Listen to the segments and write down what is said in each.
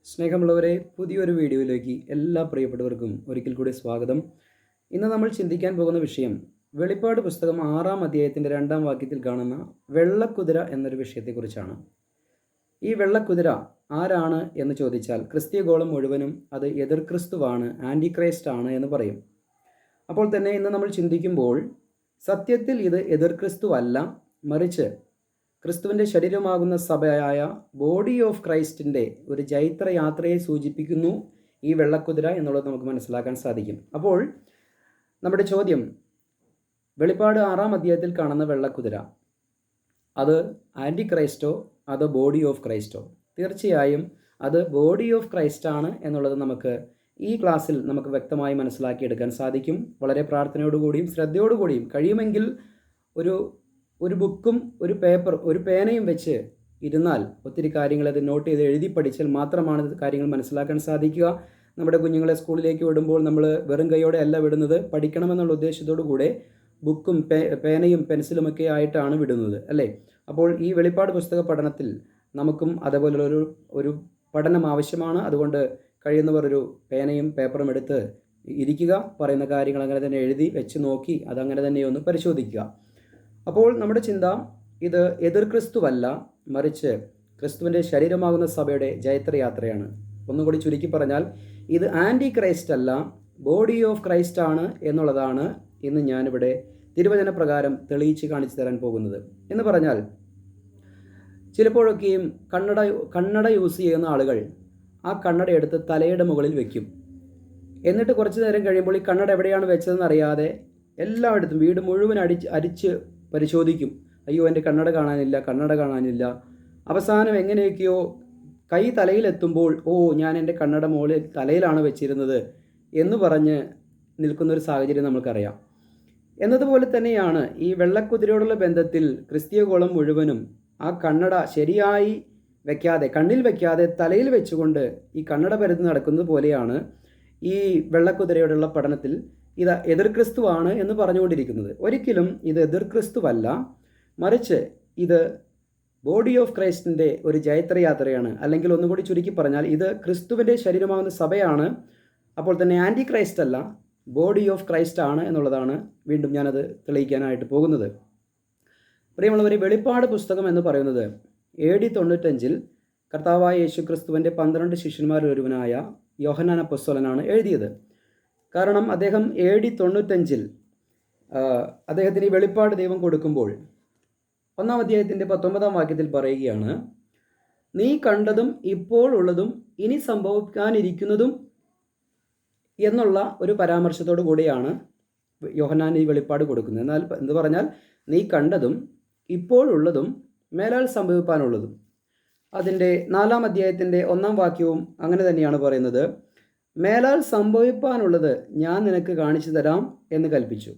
സ്നേഹമുള്ളവരെ, പുതിയൊരു വീഡിയോയിലേക്ക് എല്ലാ പ്രിയപ്പെട്ടവർക്കും ഒരിക്കൽ കൂടി സ്വാഗതം. ഇന്ന് നമ്മൾ ചിന്തിക്കാൻ പോകുന്ന വിഷയം വെളിപ്പാട് പുസ്തകം 6-ാം അധ്യായത്തിൻ്റെ 2-ാം വാക്യത്തിൽ കാണുന്ന വെള്ളക്കുതിര എന്നൊരു വിഷയത്തെക്കുറിച്ചാണ്. ഈ വെള്ളക്കുതിര ആരാണ് എന്ന് ചോദിച്ചാൽ ക്രിസ്ത്യഗോളം മുഴുവനും അത് എതിർ ക്രിസ്തുവാണ്, ആൻറ്റി ക്രൈസ്റ്റ് ആണ് എന്ന് പറയും. അപ്പോൾ തന്നെ ഇന്ന് നമ്മൾ ചിന്തിക്കുമ്പോൾ സത്യത്തിൽ ഇത് എതിർ ക്രിസ്തുവല്ല, മറിച്ച് ക്രിസ്തുവിൻ്റെ ശരീരമാകുന്ന സഭയായ ബോഡി ഓഫ് ക്രൈസ്റ്റിൻ്റെ ഒരു ജൈത്രയാത്രയെ സൂചിപ്പിക്കുന്നു ഈ വെള്ളക്കുതിര എന്നുള്ളത് നമുക്ക് മനസ്സിലാക്കാൻ സാധിക്കും. അപ്പോൾ നമ്മുടെ ചോദ്യം, വെളിപ്പാട് 6-ാം അധ്യായത്തിൽ കാണുന്ന വെള്ളക്കുതിര അത് ആൻറ്റി ക്രൈസ്റ്റോ അതോ ബോഡി ഓഫ് ക്രൈസ്റ്റോ? തീർച്ചയായും അത് ബോഡി ഓഫ് ക്രൈസ്റ്റ് ആണ് എന്നുള്ളത് നമുക്ക് ഈ ക്ലാസ്സിൽ നമുക്ക് വ്യക്തമായി മനസ്സിലാക്കിയെടുക്കാൻ സാധിക്കും. വളരെ പ്രാർത്ഥനയോടുകൂടിയും ശ്രദ്ധയോടുകൂടിയും കഴിയുമെങ്കിൽ ഒരു ബുക്കും ഒരു പേനയും വെച്ച് ഇരുന്നാൽ ഒത്തിരി കാര്യങ്ങൾ അത് നോട്ട് ചെയ്ത് എഴുതി പഠിച്ചാൽ മാത്രമാണ് കാര്യങ്ങൾ മനസ്സിലാക്കാൻ സാധിക്കുക. നമ്മുടെ കുഞ്ഞുങ്ങളെ സ്കൂളിലേക്ക് വിടുമ്പോൾ നമ്മൾ വെറും കൈയോടെ അല്ല വിടുന്നത്, പഠിക്കണമെന്നുള്ള ഉദ്ദേശത്തോടു കൂടെ ബുക്കും പേനയും പെൻസിലുമൊക്കെ ആയിട്ടാണ് വിടുന്നത്, അല്ലേ? അപ്പോൾ ഈ വെളിപ്പാട് പുസ്തക പഠനത്തിൽ നമുക്കും അതേപോലുള്ളൊരു ഒരു പഠനം ആവശ്യമാണ്. അതുകൊണ്ട് കഴിയുന്നവർ ഒരു പേനയും പേപ്പറും എടുത്ത് ഇരിക്കുക, പറയുന്ന കാര്യങ്ങൾ അങ്ങനെ തന്നെ എഴുതി വെച്ച് നോക്കി അതങ്ങനെ തന്നെ ഒന്ന് പരിശോധിക്കുക. അപ്പോൾ നമ്മുടെ ചിന്ത, ഇത് എതിർ ക്രിസ്തുവല്ല, മറിച്ച് ക്രിസ്തുവിൻ്റെ ശരീരമാകുന്ന സഭയുടെ ജൈത്രയാത്രയാണ്. ഒന്നുകൂടി ചുരുക്കി പറഞ്ഞാൽ ഇത് ആൻറ്റി ക്രൈസ്റ്റ് അല്ല, ബോഡി ഓഫ് ക്രൈസ്റ്റ് ആണ് എന്നുള്ളതാണ് ഇന്ന് ഞാനിവിടെ തിരുവചന പ്രകാരം തെളിയിച്ച് കാണിച്ചു തരാൻ പോകുന്നത്. എന്ന് പറഞ്ഞാൽ ചിലപ്പോഴൊക്കെയും കണ്ണട യൂസ് ചെയ്യുന്ന ആളുകൾ ആ കണ്ണട എടുത്ത് തലയുടെ മുകളിൽ വെക്കും. എന്നിട്ട് കുറച്ച് നേരം കഴിയുമ്പോൾ ഈ കണ്ണട എവിടെയാണ് വെച്ചതെന്ന് അറിയാതെ എല്ലായിടത്തും വീട് മുഴുവൻ അരിച്ച് പരിശോധിക്കും. അയ്യോ, എൻ്റെ കണ്ണട കാണാനില്ല. അവസാനം എങ്ങനെയൊക്കെയോ കൈ തലയിലെത്തുമ്പോൾ, ഞാൻ എൻ്റെ കണ്ണട മുകളിൽ തലയിലാണ് വെച്ചിരുന്നത് എന്ന് പറഞ്ഞ് നിൽക്കുന്നൊരു സാഹചര്യം നമുക്കറിയാം. എന്നതുപോലെ തന്നെയാണ് ഈ വെള്ളക്കുതിരയോടുള്ള ബന്ധത്തിൽ ക്രിസ്ത്യഗോളം മുഴുവനും ആ കണ്ണട ശരിയായി വെക്കാതെ, കണ്ണിൽ വെക്കാതെ തലയിൽ വെച്ചുകൊണ്ട് ഈ കണ്ണട പരത്തി നടക്കുന്നത് പോലെയാണ് ഈ വെള്ളക്കുതിരയോടുള്ള പഠനത്തിൽ ഇത് എതിർ ക്രിസ്തുവാണ് എന്ന് പറഞ്ഞുകൊണ്ടിരിക്കുന്നത്. ഒരിക്കലും ഇത് എതിർ ക്രിസ്തുവല്ല, മറിച്ച് ഇത് ബോഡി ഓഫ് ക്രൈസ്റ്റിൻ്റെ ഒരു ജൈത്രയാത്രയാണ്. അല്ലെങ്കിൽ ഒന്നുകൂടി ചുരുക്കി പറഞ്ഞാൽ ഇത് ക്രിസ്തുവിൻ്റെ ശരീരമാകുന്ന സഭയാണ്. അപ്പോൾ തന്നെ ആൻറ്റി ക്രൈസ്റ്റ് അല്ല, ബോഡി ഓഫ് ക്രൈസ്റ്റ് ആണ് എന്നുള്ളതാണ് വീണ്ടും ഞാനത് തെളിയിക്കാനായിട്ട് പോകുന്നത്. പ്രിയമുള്ളവരെ, വെളിപ്പാട് പുസ്തകം എന്ന് പറയുന്നത് AD 95 കർത്താവായ യേശു ക്രിസ്തുവിൻ്റെ 12 ശിഷ്യന്മാരിൽ ഒരുവനായ യോഹന്നാൻ അപ്പോസ്തലനാണ് എഴുതിയത്. കാരണം അദ്ദേഹം AD 95 അദ്ദേഹത്തിന് ഈ വെളിപ്പാട് ദൈവം കൊടുക്കുമ്പോൾ 1-ാം അധ്യായത്തിൻ്റെ 19-ാം വാക്യത്തിൽ പറയുകയാണ്, നീ കണ്ടതും ഇപ്പോൾ ഉള്ളതും ഇനി സംഭവിക്കാനിരിക്കുന്നതും എന്നുള്ള ഒരു പരാമർശത്തോടു കൂടിയാണ് യോഹന്നാൻ ഈ വെളിപ്പാട് കൊടുക്കുന്നത്. എന്നാൽ എന്ന് പറഞ്ഞാൽ നീ കണ്ടതും ഇപ്പോഴുള്ളതും മേലാൽ സംഭവിക്കാനുള്ളതും. അതിൻ്റെ 4-ാം അധ്യായത്തിൻ്റെ 1-ാം വാക്യവും അങ്ങനെ തന്നെയാണ് പറയുന്നത്, മേലാൽ സംഭവിക്കാനുള്ളത് ഞാൻ നിനക്ക് കാണിച്ചു തരാം എന്ന് കൽപ്പിച്ചു.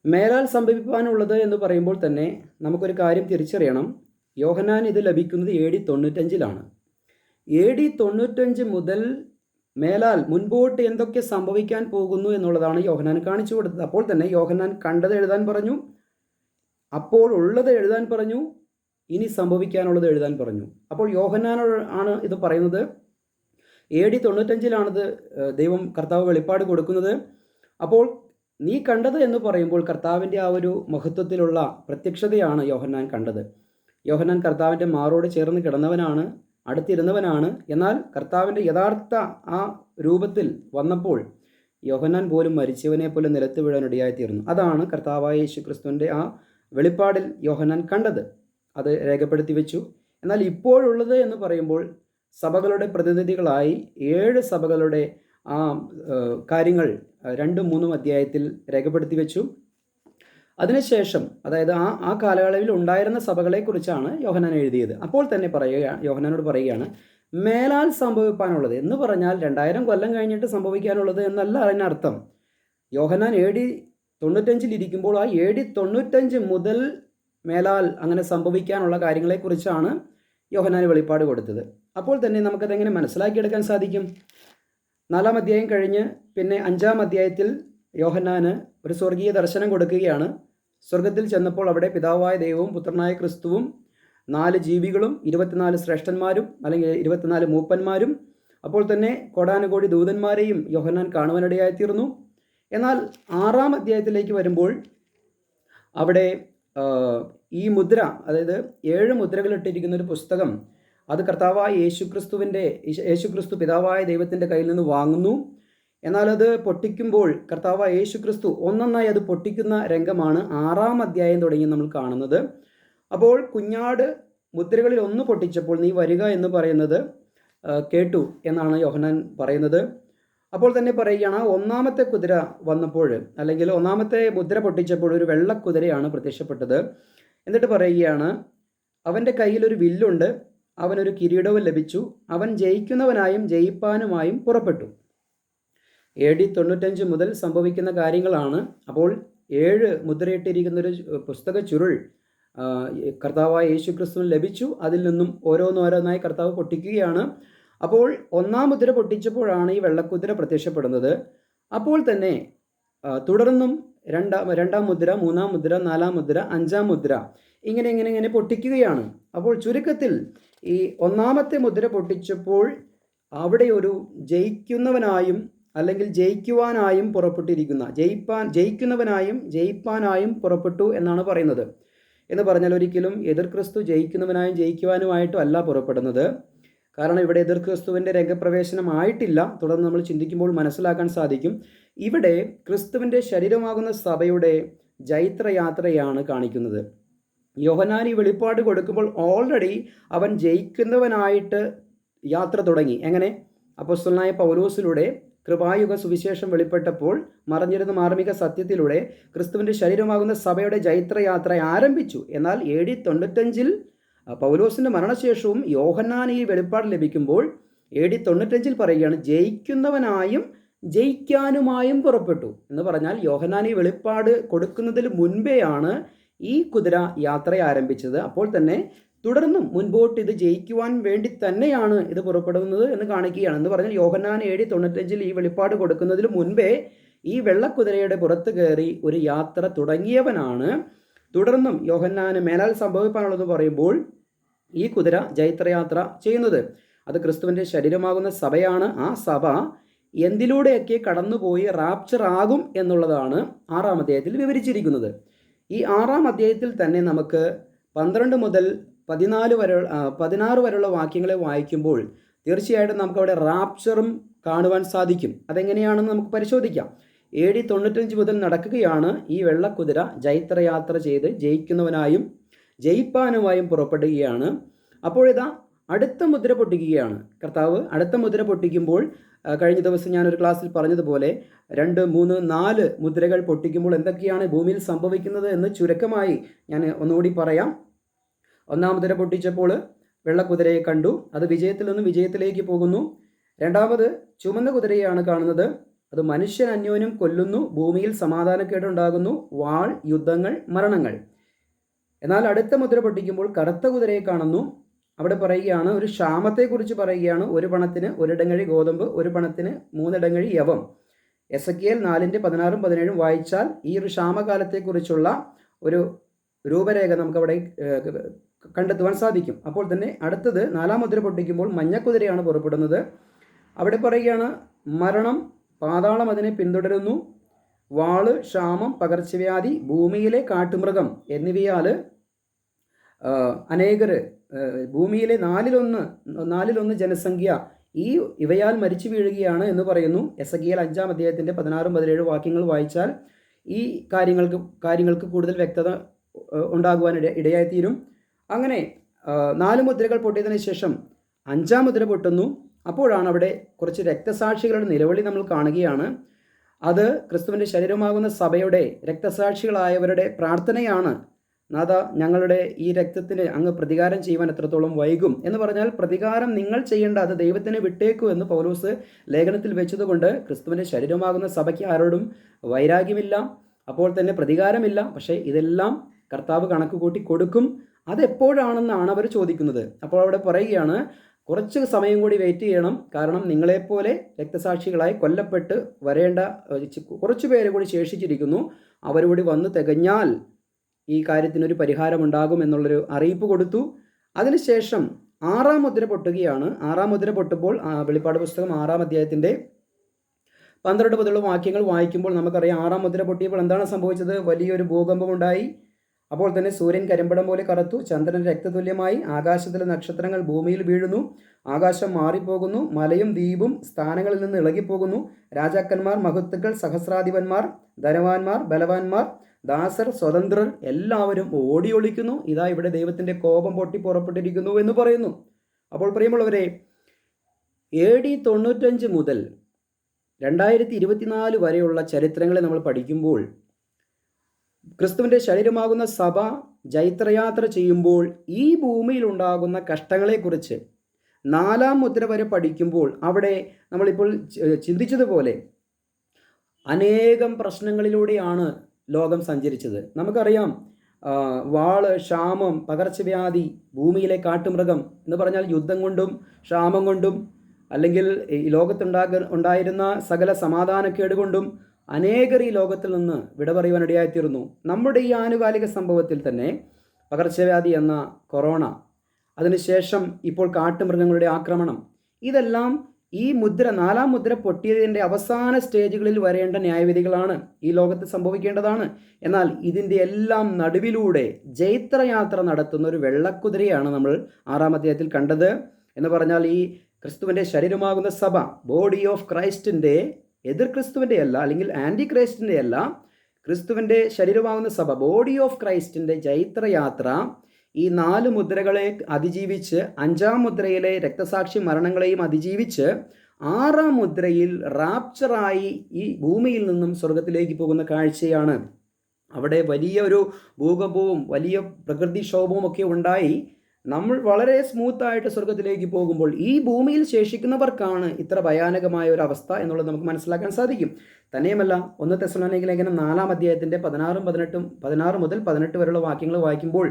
മേലാൽ സംഭവിക്കാനുള്ളത് എന്ന് പറയുമ്പോൾ തന്നെ നമുക്കൊരു കാര്യം തിരിച്ചറിയണം. യോഹന്നാൻ ഇത് ലഭിക്കുന്നത് AD 95 AD 95 മുതൽ മേലാൽ മുൻപോട്ട് എന്തൊക്കെ സംഭവിക്കാൻ പോകുന്നു എന്നുള്ളതാണ് യോഹന്നാൻ കാണിച്ചു കൊടുത്തത്. അപ്പോൾ തന്നെ യോഹന്നാൻ കണ്ടത് എഴുതാൻ പറഞ്ഞു, അപ്പോൾ ഉള്ളത് എഴുതാൻ പറഞ്ഞു, ഇനി സംഭവിക്കാനുള്ളത് എഴുതാൻ പറഞ്ഞു. അപ്പോൾ യോഹന്നാനോട് ആണ് ഇത് പറയുന്നത്. AD 95 ദൈവം കർത്താവ് വെളിപ്പാട് കൊടുക്കുന്നത്. അപ്പോൾ നീ കണ്ടത് എന്ന് പറയുമ്പോൾ കർത്താവിൻ്റെ ആ ഒരു മഹത്വത്തിലുള്ള പ്രത്യക്ഷതയാണ് യോഹന്നാൻ കണ്ടത്. യോഹന്നാൻ കർത്താവിൻ്റെ മാറോട് ചേർന്ന് കിടന്നവനാണ്, അടുത്തിരുന്നവനാണ്. എന്നാൽ കർത്താവിൻ്റെ യഥാർത്ഥ ആ രൂപത്തിൽ വന്നപ്പോൾ യോഹന്നാൻ പോലും മരിച്ചവനെ പോലെ നിലത്ത് വീഴാനിടയായിത്തീർന്നു. അതാണ് കർത്താവായ യേശു ക്രിസ്തുവിൻ്റെ ആ വെളിപ്പാടിൽ യോഹന്നാൻ കണ്ടത്. അത് രേഖപ്പെടുത്തി വെച്ചു. എന്നാൽ ഇപ്പോഴുള്ളത് എന്ന് പറയുമ്പോൾ സഭകളുടെ പ്രതിനിധികളായി 7 സഭകളുടെ ആ കാര്യങ്ങൾ 2-3 അധ്യായത്തിൽ രേഖപ്പെടുത്തി വെച്ചു. അതിനുശേഷം, അതായത് ആ കാലയളവിൽ ഉണ്ടായിരുന്ന സഭകളെക്കുറിച്ചാണ് യോഹന്നാൻ എഴുതിയത്. അപ്പോൾ തന്നെ യോഹന്നാനോട് പറയുകയാണ്, മേലാൽ സംഭവിക്കാനുള്ളത് എന്ന് പറഞ്ഞാൽ 2000 കൊല്ലം കഴിഞ്ഞിട്ട് സംഭവിക്കാനുള്ളത് എന്നല്ല അതിനർത്ഥം. യോഹന്നാൻ AD 95 ഇരിക്കുമ്പോൾ ആ AD 95 മുതൽ മേലാൽ അങ്ങനെ സംഭവിക്കാനുള്ള കാര്യങ്ങളെക്കുറിച്ചാണ് യോഹന്നാന് വെളിപ്പാട് കൊടുത്തത്. അപ്പോൾ തന്നെ നമുക്കതെങ്ങനെ മനസ്സിലാക്കിയെടുക്കാൻ സാധിക്കും? 4-ാം അധ്യായം കഴിഞ്ഞ് പിന്നെ 5-ാം അധ്യായത്തിൽ യോഹന്നാന് ഒരു സ്വർഗീയ ദർശനം കൊടുക്കുകയാണ്. സ്വർഗത്തിൽ ചെന്നപ്പോൾ അവിടെ പിതാവായ ദൈവവും പുത്രനായ ക്രിസ്തുവും 4 ജീവികളും 24 ശ്രേഷ്ഠന്മാരും അല്ലെങ്കിൽ 24 മൂപ്പന്മാരും, അപ്പോൾ തന്നെ കോടാനുകോടി ദൂതന്മാരെയും യോഹന്നാൻ കാണുവാനിടയായിത്തീർന്നു. എന്നാൽ 6-ാം അധ്യായത്തിലേക്ക് വരുമ്പോൾ അവിടെ ഈ മുദ്ര, അതായത് 7 മുദ്രകളിട്ടിരിക്കുന്ന ഒരു പുസ്തകം, അത് കർത്താവായ യേശുക്രിസ്തു പിതാവായ ദൈവത്തിൻ്റെ കയ്യിൽ നിന്ന് വാങ്ങുന്നു. എന്നാൽ അത് പൊട്ടിക്കുമ്പോൾ കർത്താവായ യേശുക്രിസ്തു ഒന്നൊന്നായി അത് പൊട്ടിക്കുന്ന രംഗമാണ് 6-ാം അധ്യായം തുടങ്ങി നമ്മൾ കാണുന്നത്. അപ്പോൾ കുഞ്ഞാട് മുദ്രകളിൽ ഒന്ന് പൊട്ടിച്ചപ്പോൾ നീ വരിക എന്ന് പറയുന്നത് കേട്ടു എന്നാണ് യോഹന്നാൻ പറയുന്നത്. അപ്പോൾ തന്നെ പറയുകയാണ്, 1-ാമത്തെ കുതിര വന്നപ്പോൾ, അല്ലെങ്കിൽ 1-ാമത്തെ മുദ്ര പൊട്ടിച്ചപ്പോൾ ഒരു വെള്ളക്കുതിരയാണ് പ്രത്യക്ഷപ്പെട്ടത്. എന്നിട്ട് പറയുകയാണ്, അവൻ്റെ കയ്യിലൊരു വില്ലുണ്ട്, അവനൊരു കിരീടവും ലഭിച്ചു, അവൻ ജയിക്കുന്നവനായും ജയിപ്പാനുമായും പുറപ്പെട്ടു. AD 95 മുതൽ സംഭവിക്കുന്ന കാര്യങ്ങളാണ്. അപ്പോൾ 7 മുദ്രയിട്ടിരിക്കുന്നൊരു പുസ്തക ചുരുൾ കർത്താവായ യേശുക്രിസ്തുവിന് ലഭിച്ചു. അതിൽ നിന്നും ഓരോന്നോരോന്നായി കർത്താവ് പൊട്ടിക്കുകയാണ്. അപ്പോൾ 1-ാം മുദ്ര പൊട്ടിച്ചപ്പോഴാണ് ഈ വെള്ളക്കുതിര പ്രത്യക്ഷപ്പെടുന്നത്. അപ്പോൾ തന്നെ തുടർന്നും രണ്ടാം മുദ്ര, 3-ാം മുദ്ര, 4-ാം മുദ്ര, 5-ാം മുദ്ര, ഇങ്ങനെ പൊട്ടിക്കുകയാണ്. അപ്പോൾ ചുരുക്കത്തിൽ ഈ 1-ാമത്തെ മുദ്ര പൊട്ടിച്ചപ്പോൾ അവിടെ ഒരു ജയിക്കുന്നവനായും അല്ലെങ്കിൽ ജയിക്കുവാനായും പുറപ്പെട്ടിരിക്കുന്ന, ജയിക്കുന്നവനായും ജയിപ്പാനായും പുറപ്പെട്ടു എന്നാണ് പറയുന്നത്. എന്ന് പറഞ്ഞാൽ ഒരിക്കലും എതിർ ക്രിസ്തു ജയിക്കുന്നവനായും ജയിക്കുവാനുമായിട്ടും അല്ല പുറപ്പെടുന്നത്. കാരണം ഇവിടെ എതിർ ക്രിസ്തുവിൻ്റെ രംഗപ്രവേശനമായിട്ടില്ല. തുടർന്ന് നമ്മൾ ചിന്തിക്കുമ്പോൾ മനസ്സിലാക്കാൻ സാധിക്കും, ഇവിടെ ക്രിസ്തുവിൻ്റെ ശരീരമാകുന്ന സഭയുടെ ജൈത്രയാത്രയാണ് കാണിക്കുന്നത്. യോഹന്നാൻ ഈ വെളിപ്പാട് കൊടുക്കുമ്പോൾ ഓൾറെഡി അവൻ ജയിക്കുന്നവനായിട്ട് യാത്ര തുടങ്ങി. എങ്ങനെ? അപ്പോസ്തലനായ പൗലോസിലൂടെ കൃപായുഗ സുവിശേഷം വെളിപ്പെട്ടപ്പോൾ മറഞ്ഞിരുന്ന മാർമിക സത്യത്തിലൂടെ ക്രിസ്തുവിൻ്റെ ശരീരമാകുന്ന സഭയുടെ ജൈത്രയാത്ര ആരംഭിച്ചു. എന്നാൽ AD 95 പൗലോസിൻ്റെ മരണശേഷവും യോഹന്നാൻ ഈ വെളിപ്പാട് ലഭിക്കുമ്പോൾ AD 95 പറയുകയാണ്, ജയിക്കുന്നവനായും ജയിക്കാനുമായും പുറപ്പെട്ടു എന്ന് പറഞ്ഞാൽ യോഹന്നാൻ ഈ വെളിപ്പാട് കൊടുക്കുന്നതിന് മുൻപേയാണ് ഈ കുതിര യാത്ര ആരംഭിച്ചത്. അപ്പോൾ തന്നെ തുടർന്നും മുൻപോട്ട് ഇത് ജയിക്കുവാൻ വേണ്ടി തന്നെയാണ് ഇത് പുറപ്പെടുന്നത് എന്ന് കാണിക്കുകയാണ്. എന്ന് പറഞ്ഞാൽ യോഹന്നാൻ AD 95 ഈ വെളിപ്പാട് കൊടുക്കുന്നതിന് മുൻപേ ഈ വെള്ളക്കുതിരയുടെ പുറത്ത് കയറി ഒരു യാത്ര തുടങ്ങിയവനാണ്. തുടർന്നും യോഹന്നാന് മേലാൽ സംഭവിക്കാനുള്ളതെന്ന് പറയുമ്പോൾ ഈ കുതിര ജൈത്രയാത്ര ചെയ്യുന്നത് അത് ക്രിസ്തുവിൻ്റെ ശരീരമാകുന്ന സഭയാണ്. ആ സഭ എന്തിലൂടെയൊക്കെ കടന്നുപോയി റാപ്ചർ ആകും എന്നുള്ളതാണ് 6-ാം അധ്യായത്തിൽ വിവരിച്ചിരിക്കുന്നത്. ഈ 6-ാം അധ്യായത്തിൽ തന്നെ നമുക്ക് 12 മുതൽ 16 വരെയുള്ള വാക്യങ്ങളെ വായിക്കുമ്പോൾ തീർച്ചയായിട്ടും നമുക്കവിടെ റാപ്ചറും കാണുവാൻ സാധിക്കും. അതെങ്ങനെയാണെന്ന് നമുക്ക് പരിശോധിക്കാം. AD 95 മുതൽ നടക്കുകയാണ് ഈ വെള്ളക്കുതിര ജൈത്രയാത്ര ചെയ്ത് ജയിക്കുന്നവനായും ജയിപ്പാനുമായും പുറപ്പെടുകയാണ്. അപ്പോഴിതാ അടുത്ത മുദ്ര പൊട്ടിക്കുകയാണ് കർത്താവ്. അടുത്ത മുദ്ര പൊട്ടിക്കുമ്പോൾ കഴിഞ്ഞ ദിവസം ഞാനൊരു ക്ലാസ്സിൽ പറഞ്ഞതുപോലെ 2, 3, 4 മുദ്രകൾ പൊട്ടിക്കുമ്പോൾ എന്തൊക്കെയാണ് ഭൂമിയിൽ സംഭവിക്കുന്നത് എന്ന് ചുരുക്കമായി ഞാൻ ഒന്നുകൂടി പറയാം. 1-ാം മുദ്ര പൊട്ടിച്ചപ്പോൾ വെള്ളക്കുതിരയെ കണ്ടു, അത് വിജയത്തിൽ നിന്നും വിജയത്തിലേക്ക് പോകുന്നു. 2-ാമത് ചുമന്ന കുതിരയാണ് കാണുന്നത്, അത് മനുഷ്യൻ അന്യോന്യം കൊല്ലുന്നു, ഭൂമിയിൽ സമാധാനക്കേടുണ്ടാകുന്നു, വാൾ, യുദ്ധങ്ങൾ, മരണങ്ങൾ. എന്നാൽ അടുത്ത മുദ്ര പൊട്ടിക്കുമ്പോൾ കറുത്ത കുതിരയെ കാണുന്നു. അവിടെ പറയുകയാണ്, ഒരു ക്ഷാമത്തെക്കുറിച്ച് പറയുകയാണ്. 1 പണത്തിന് 1 ഇടങ്ങഴി ഗോതമ്പ്, 1 പണത്തിന് 3 ഇടങ്ങഴി യവം. എസെക്കിയേൽ 4:16-17 വായിച്ചാൽ ഈ ഒരു ക്ഷാമകാലത്തെക്കുറിച്ചുള്ള ഒരു രൂപരേഖ നമുക്കവിടെ കണ്ടെത്തുവാൻ സാധിക്കും. അപ്പോൾ തന്നെ അടുത്തത് 4-ാം മുദ്ര പൊട്ടിക്കുമ്പോൾ മഞ്ഞക്കുതിരയാണ് പുറപ്പെടുന്നത്. അവിടെ പറയുകയാണ്, മരണം, പാതാളം അതിനെ പിന്തുടരുന്നു, വാള്, ക്ഷാമം, പകർച്ചവ്യാധി, ഭൂമിയിലെ കാട്ടുമൃഗം എന്നിവയാൽ അനേകർ, ഭൂമിയിലെ 4-1 ജനസംഖ്യ ഇവയാൽ മരിച്ചു വീഴുകയാണ് എന്ന് പറയുന്നു. എസെക്കിയേൽ 5-ാം അധ്യായത്തിൻ്റെ 16-17 വാക്യങ്ങൾ വായിച്ചാൽ ഈ കാര്യങ്ങൾക്ക് കൂടുതൽ വ്യക്തത ഉണ്ടാകുവാൻ ഇടയായിത്തീരും. അങ്ങനെ 4 മുദ്രകൾ പൊട്ടിയതിന് ശേഷം 5-ാം മുദ്ര പൊട്ടുന്നു. അപ്പോഴാണ് അവിടെ കുറച്ച് രക്തസാക്ഷികളുടെ നിലവിളി നമ്മൾ കാണുകയാണ്. അത് ക്രിസ്തുവിൻ്റെ ശരീരമാകുന്ന സഭയുടെ രക്തസാക്ഷികളായവരുടെ പ്രാർത്ഥനയാണ്. നാഥ, ഞങ്ങളുടെ ഈ രക്തത്തിന് അങ്ങ് പ്രതികാരം ചെയ്യുവാൻ എത്രത്തോളം വൈകും എന്ന് പറഞ്ഞാൽ, പ്രതികാരം നിങ്ങൾ ചെയ്യേണ്ട, അത് ദൈവത്തിന് വിട്ടേക്കൂ എന്ന് പൗലോസ് ലേഖനത്തിൽ വെച്ചതുകൊണ്ട് ക്രിസ്തുവിൻ്റെ ശരീരമാകുന്ന സഭയ്ക്ക് ആരോടും വൈരാഗ്യമില്ല, അപ്പോൾ തന്നെ പ്രതികാരമില്ല. പക്ഷേ ഇതെല്ലാം കർത്താവ് കണക്ക് കൂട്ടി കൊടുക്കും. അതെപ്പോഴാണെന്നാണ് അവർ ചോദിക്കുന്നത്. അപ്പോൾ അവിടെ പറയുകയാണ്, കുറച്ച് സമയം കൂടി വെയിറ്റ് ചെയ്യണം, കാരണം നിങ്ങളെപ്പോലെ രക്തസാക്ഷികളായി കൊല്ലപ്പെട്ട് വരേണ്ട കുറച്ച് പേര് കൂടി ശേഷിച്ചിരിക്കുന്നു, അവരുകൂടി വന്ന് തികഞ്ഞാൽ ഈ കാര്യത്തിനൊരു പരിഹാരമുണ്ടാകും എന്നുള്ളൊരു അറിയിപ്പ് കൊടുത്തു. അതിനുശേഷം 6-ാം മുദ്ര പൊട്ടുകയാണ്. 6-ാം മുദ്ര പൊട്ടുമ്പോൾ വെളിപ്പാട് പുസ്തകം 6-ാം അധ്യായത്തിൻ്റെ 12 മുതലുള്ള വാക്യങ്ങൾ വായിക്കുമ്പോൾ നമുക്കറിയാം 6-ാം മുദ്ര പൊട്ടിയപ്പോൾ എന്താണ് സംഭവിച്ചത്? വലിയൊരു ഭൂകമ്പമുണ്ടായി. അപ്പോൾ തന്നെ സൂര്യൻ കരിമ്പടം പോലെ കറുത്തു, ചന്ദ്രൻ രക്തതുല്യമായി, ആകാശത്തിലെ നക്ഷത്രങ്ങൾ ഭൂമിയിൽ വീഴുന്നു, ആകാശം മാറിപ്പോകുന്നു, മലയും ദ്വീപും സ്ഥാനങ്ങളിൽ നിന്ന് ഇളകിപ്പോകുന്നു, രാജാക്കന്മാർ, മഹത്തുക്കൾ, സഹസ്രാധിപന്മാർ, ധനവാന്മാർ, ബലവാന്മാർ, ദാസർ, സ്വതന്ത്രർ എല്ലാവരും ഓടി ഒളിക്കുന്നു. ഇതാ ഇവിടെ ദൈവത്തിൻ്റെ കോപം പൊട്ടി പുറപ്പെട്ടിരിക്കുന്നു എന്ന് പറയുന്നു. അപ്പോൾ പ്രിയമുള്ളവരെ, AD 95 മുതൽ 2024 വരെയുള്ള ചരിത്രങ്ങളെ നമ്മൾ പഠിക്കുമ്പോൾ ക്രിസ്തുവിൻ്റെ ശരീരമാകുന്ന സഭ ജൈത്രയാത്ര ചെയ്യുമ്പോൾ ഈ ഭൂമിയിൽ ഉണ്ടാകുന്ന കഷ്ടങ്ങളെക്കുറിച്ച് 4-ാം മുദ്ര വരെ പഠിക്കുമ്പോൾ അവിടെ നമ്മളിപ്പോൾ ചിന്തിച്ചതുപോലെ അനേകം പ്രശ്നങ്ങളിലൂടെയാണ് ലോകം സഞ്ചരിച്ചത്. നമുക്കറിയാം, വാള്, ക്ഷാമം, പകർച്ചവ്യാധി, ഭൂമിയിലെ കാട്ടുമൃഗം എന്ന് പറഞ്ഞാൽ യുദ്ധം കൊണ്ടും ക്ഷാമം കൊണ്ടും അല്ലെങ്കിൽ ഈ ലോകത്തുണ്ടായിരുന്ന സകല സമാധാനക്കേട് കൊണ്ടും അനേകർ ഈ ലോകത്തിൽ നിന്ന് വിട പറയുവാനിടയായിത്തീർന്നു. നമ്മുടെ ഈ ആനുകാലിക സംഭവത്തിൽ തന്നെ പകർച്ചവ്യാധി എന്ന കൊറോണ, അതിനുശേഷം ഇപ്പോൾ കാട്ടുമൃഗങ്ങളുടെ ആക്രമണം, ഇതെല്ലാം ഈ 4-ാം മുദ്ര പൊട്ടിയതിൻ്റെ അവസാന സ്റ്റേജുകളിൽ വരേണ്ട ന്യായവിധികളാണ്, ഈ ലോകത്ത് സംഭവിക്കേണ്ടതാണ്. എന്നാൽ ഇതിൻ്റെ എല്ലാം നടുവിലൂടെ ജൈത്രയാത്ര നടത്തുന്ന ഒരു വെള്ളക്കുതിരയാണ് നമ്മൾ 6-ാം അധ്യായത്തിൽ കണ്ടത്. എന്ന് പറഞ്ഞാൽ ഈ ക്രിസ്തുവിൻ്റെ ശരീരമാകുന്ന സഭ, ബോഡി ഓഫ് ക്രൈസ്റ്റിൻ്റെ, എതിർ ക്രിസ്തുവിൻ്റെ അല്ല, അല്ലെങ്കിൽ ആൻറ്റി ക്രൈസ്റ്റിൻ്റെ അല്ല, ക്രിസ്തുവിൻ്റെ ശരീരമാകുന്ന സഭ, ബോഡി ഓഫ് ക്രൈസ്റ്റിൻ്റെ ജൈത്രയാത്ര ഈ 4 മുദ്രകളെ അതിജീവിച്ച് 5-ാം മുദ്രയിലെ രക്തസാക്ഷി മരണങ്ങളെയും അതിജീവിച്ച് 6-ാം മുദ്രയിൽ റാപ്ചറായി ഈ ഭൂമിയിൽ നിന്നും സ്വർഗത്തിലേക്ക് പോകുന്ന കാഴ്ചയാണ്. അവിടെ വലിയൊരു ഭൂകമ്പവും വലിയ പ്രകൃതിക്ഷോഭവും ഒക്കെ ഉണ്ടായി നമ്മൾ വളരെ സ്മൂത്തായിട്ട് സ്വർഗത്തിലേക്ക് പോകുമ്പോൾ ഈ ഭൂമിയിൽ ശേഷിക്കുന്നവർക്കാണ് ഇത്ര ഭയാനകമായ ഒരു അവസ്ഥ എന്നുള്ളത് നമുക്ക് മനസ്സിലാക്കാൻ സാധിക്കും. തന്നെയുമല്ല, 1 തെസ്സലോനിക്ക ലേഖനം 4-ാം അധ്യായത്തിൻ്റെ 16 മുതൽ 18 വരെയുള്ള വാക്യങ്ങൾ വായിക്കുമ്പോൾ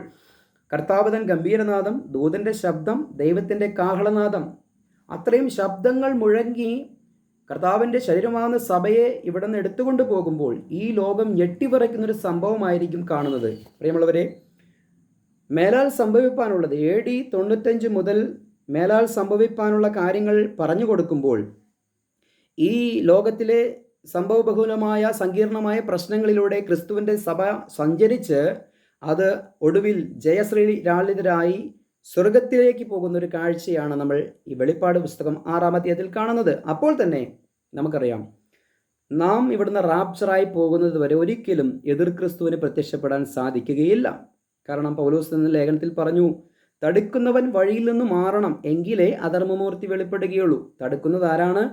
കർത്താവ് തൻ ഗംഭീരനാദം, ദൂതൻ്റെ ശബ്ദം, ദൈവത്തിൻ്റെ കാഹളനാദം, അത്രയും ശബ്ദങ്ങൾ മുഴങ്ങി കർത്താവിൻ്റെ ശരീരമാകുന്ന സഭയെ ഇവിടെ നിന്ന് എടുത്തുകൊണ്ട് പോകുമ്പോൾ ഈ ലോകം ഞെട്ടിവിറയ്ക്കുന്നൊരു സംഭവമായിരിക്കും കാണുന്നത്. പ്രിയമുള്ളവരെ, മേലാൽ സംഭവിപ്പാനുള്ളത് AD 95 മുതൽ മേലാൽ സംഭവിപ്പാനുള്ള കാര്യങ്ങൾ പറഞ്ഞു കൊടുക്കുമ്പോൾ ഈ ലോകത്തിലെ സംഭവബഹുലമായ സങ്കീർണമായ പ്രശ്നങ്ങളിലൂടെ ക്രിസ്തുവിൻ്റെ സഭ സഞ്ചരിച്ച് അത് ഒടുവിൽ ജയശ്രീലാളിതരായി സ്വർഗത്തിലേക്ക് പോകുന്നൊരു കാഴ്ചയാണ് നമ്മൾ ഈ വെളിപ്പാട് പുസ്തകം 6-ാം അധ്യായത്തിൽ കാണുന്നത്. അപ്പോൾ തന്നെ നമുക്കറിയാം, നാം ഇവിടുന്ന് റാപ്ചറായി പോകുന്നത് വരെ ഒരിക്കലും എതിർ ക്രിസ്തുവിന് പ്രത്യക്ഷപ്പെടാൻ സാധിക്കുകയില്ല. കാരണം പൗലോസ് എന്ന ലേഖനത്തിൽ പറഞ്ഞു, തടുക്കുന്നവൻ വഴിയിൽ നിന്ന് മാറണം, എങ്കിലേ അധർമ്മമൂർത്തി വെളിപ്പെടുകയുള്ളൂ. തടുക്കുന്നത് ആരാണ്?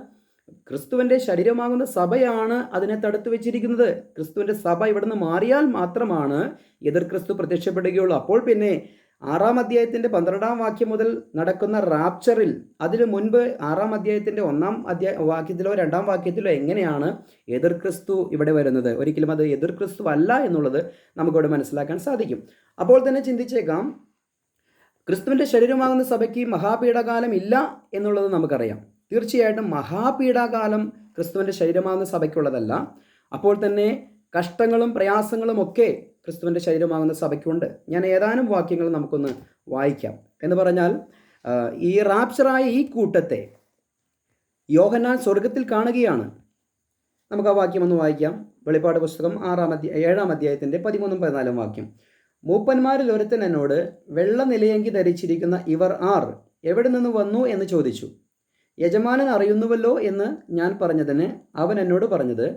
ക്രിസ്തുവിൻ്റെ ശരീരമാകുന്ന സഭയാണ് അതിനെ തടുത്തു വെച്ചിരിക്കുന്നത്. ക്രിസ്തുവിൻ്റെ സഭ ഇവിടുന്ന് മാറിയാൽ മാത്രമാണ് എതിർ ക്രിസ്തു പ്രത്യക്ഷപ്പെടുകയുള്ളൂ. അപ്പോൾ പിന്നെ 6-ാം അധ്യായത്തിൻ്റെ 12-ാം വാക്യം മുതൽ നടക്കുന്ന റാപ്ചറിൽ, അതിനു മുൻപ് 6-ാം അധ്യായത്തിൻ്റെ 1-ാം വാക്യത്തിലോ 2-ാം വാക്യത്തിലോ എങ്ങനെയാണ് എതിർ ക്രിസ്തു ഇവിടെ വരുന്നത്? ഒരിക്കലും അത് എതിർ ക്രിസ്തു അല്ല എന്നുള്ളത് നമുക്കിവിടെ മനസ്സിലാക്കാൻ സാധിക്കും. അപ്പോൾ തന്നെ ചിന്തിച്ചേക്കാം, ക്രിസ്തുവിൻ്റെ ശരീരമാകുന്ന സഭയ്ക്ക് മഹാപീഡകാലം ഇല്ല എന്നുള്ളത് നമുക്കറിയാം. തീർച്ചയായിട്ടും മഹാപീഡാകാലം ക്രിസ്തുവിൻ്റെ ശരീരമാകുന്ന സഭയ്ക്കുള്ളതല്ല. അപ്പോൾ തന്നെ കഷ്ടങ്ങളും പ്രയാസങ്ങളും ഒക്കെ ക്രിസ്തുവിൻ്റെ ശരീരമാകുന്ന സഭയ്ക്കുണ്ട്. ഞാൻ ഏതാനും വാക്യങ്ങൾ നമുക്കൊന്ന് വായിക്കാം. എന്ന് പറഞ്ഞാൽ, ഈ റാപ്ചറായ ഈ കൂട്ടത്തെ യോഹന്നാൻ സ്വർഗത്തിൽ കാണുകയാണ്. നമുക്ക് ആ വാക്യം ഒന്ന് വായിക്കാം. വെളിപ്പാട് പുസ്തകം 7-ാം അധ്യായത്തിൻ്റെ 13-14 വാക്യം. മൂപ്പന്മാരിൽ ഒരുത്തൻ എന്നോട്, വെള്ള നിലയങ്കി ധരിച്ചിരിക്കുന്ന ഇവർ ആർ? എവിടെ നിന്ന് വന്നു എന്ന് ചോദിച്ചു. യജമാനൻ അറിയുന്നുവല്ലോ എന്ന് ഞാൻ പറഞ്ഞതിന് അവൻ എന്നോട് പറഞ്ഞത്,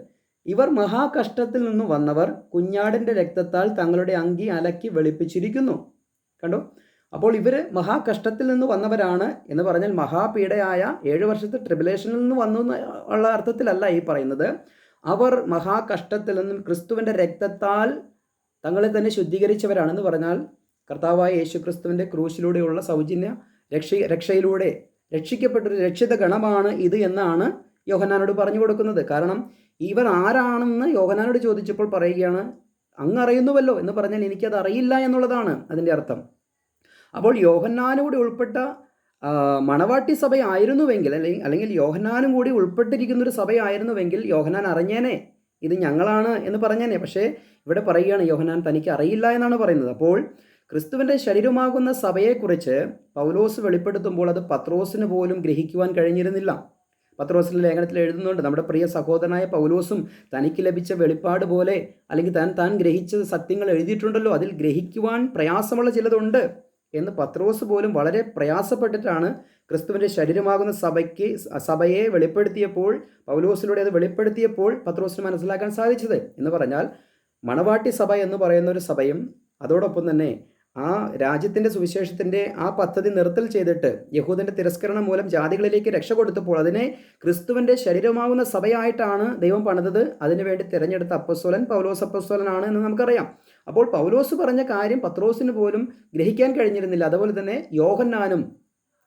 ഇവർ മഹാകഷ്ടത്തിൽ നിന്ന് വന്നവർ, കുഞ്ഞാടിൻ്റെ രക്തത്താൽ തങ്ങളുടെ അങ്കി അലക്കി വെളുപ്പിച്ചിരിക്കുന്നു. കണ്ടോ? അപ്പോൾ ഇവർ മഹാകഷ്ടത്തിൽ നിന്ന് വന്നവരാണ് എന്ന് പറഞ്ഞാൽ മഹാപീഡയായ 7 വർഷത്തെ ട്രിബുലേഷനിൽ നിന്ന് വന്നു ഉള്ള അർത്ഥത്തിലല്ല ഈ പറയുന്നത്. അവർ മഹാകഷ്ടത്തിൽ നിന്നും ക്രിസ്തുവിൻ്റെ രക്തത്താൽ തങ്ങളെ തന്നെ ശുദ്ധീകരിച്ചവരാണെന്ന് പറഞ്ഞാൽ കർത്താവായ യേശു ക്രിസ്തുവിൻ്റെ ക്രൂശിലൂടെയുള്ള സൗജന്യ രക്ഷയിലൂടെ രക്ഷിക്കപ്പെട്ടൊരു രക്ഷിത ഗണമാണ് ഇത് എന്നാണ് യോഹന്നാനോട് പറഞ്ഞു കൊടുക്കുന്നത്. കാരണം ഇവർ ആരാണെന്ന് യോഹന്നാനോട് ചോദിച്ചപ്പോൾ പറയുകയാണ്, അങ്ങ് അറിയുന്നുവല്ലോ എന്ന് പറഞ്ഞാൽ എനിക്കത് അറിയില്ല എന്നുള്ളതാണ് അതിൻ്റെ അർത്ഥം. അപ്പോൾ യോഹന്നാനും കൂടി ഉൾപ്പെട്ട മണവാട്ടി സഭയായിരുന്നുവെങ്കിൽ, അല്ലെങ്കിൽ യോഹന്നാനും കൂടി ഉൾപ്പെട്ടിരിക്കുന്നൊരു സഭയായിരുന്നുവെങ്കിൽ യോഹന്നാൻ അറിഞ്ഞേനെ, ഇത് ഞങ്ങളാണ് എന്ന് പറഞ്ഞേനെ. പക്ഷേ ഇവിടെ പറയുകയാണ് യോഹന്നാൻ തനിക്ക് അറിയില്ല എന്നാണ് പറയുന്നത്. അപ്പോൾ ക്രിസ്തുവിൻ്റെ ശരീരമാകുന്ന സഭയെക്കുറിച്ച് പൗലോസ് വെളിപ്പെടുത്തുമ്പോൾ അത് പത്രോസിന് പോലും ഗ്രഹിക്കുവാൻ കഴിഞ്ഞിരുന്നില്ല. പത്രോസിൻ്റെ ലേഖനത്തിൽ എഴുതുന്നുണ്ട്, നമ്മുടെ പ്രിയ സഹോദരനായ പൗലോസും തനിക്ക് ലഭിച്ച വെളിപ്പാട് പോലെ അല്ലെങ്കിൽ താൻ ഗ്രഹിച്ച സത്യങ്ങൾ എഴുതിയിട്ടുണ്ടല്ലോ, അതിൽ ഗ്രഹിക്കുവാൻ പ്രയാസമുള്ള ചിലതുണ്ട് എന്ന് പത്രോസ് പോലും വളരെ പ്രയാസപ്പെട്ടിട്ടാണ് ക്രിസ്തുവിൻ്റെ ശരീരമാകുന്ന സഭയെ വെളിപ്പെടുത്തിയപ്പോൾ, പൗലോസിലൂടെ അത് വെളിപ്പെടുത്തിയപ്പോൾ പത്രോസിന് മനസ്സിലാക്കാൻ സാധിച്ചത്. എന്ന് പറഞ്ഞാൽ മണവാട്ടി സഭ എന്ന് പറയുന്ന ഒരു സഭയും അതോടൊപ്പം തന്നെ ആ രാജ്യത്തിൻ്റെ സുവിശേഷത്തിൻ്റെ ആ പദ്ധതി നിർത്തൽ ചെയ്തിട്ട് യഹൂദൻ്റെ തിരസ്കരണം മൂലം ജാതികളിലേക്ക് രക്ഷ കൊടുത്തപ്പോൾ അതിനെ ക്രിസ്തുവിൻ്റെ ശരീരമാകുന്ന സഭയായിട്ടാണ് ദൈവം പണിതത്. അതിനുവേണ്ടി തിരഞ്ഞെടുത്ത അപ്പോസ്തലൻ പൗലോസ് അപ്പോസ്തലനാണ് എന്ന് നമുക്കറിയാം. അപ്പോൾ പൗലോസ് പറഞ്ഞ കാര്യം പത്രോസിന് പോലും ഗ്രഹിക്കാൻ കഴിഞ്ഞിരുന്നില്ല. അതുപോലെ തന്നെ യോഹന്നാനും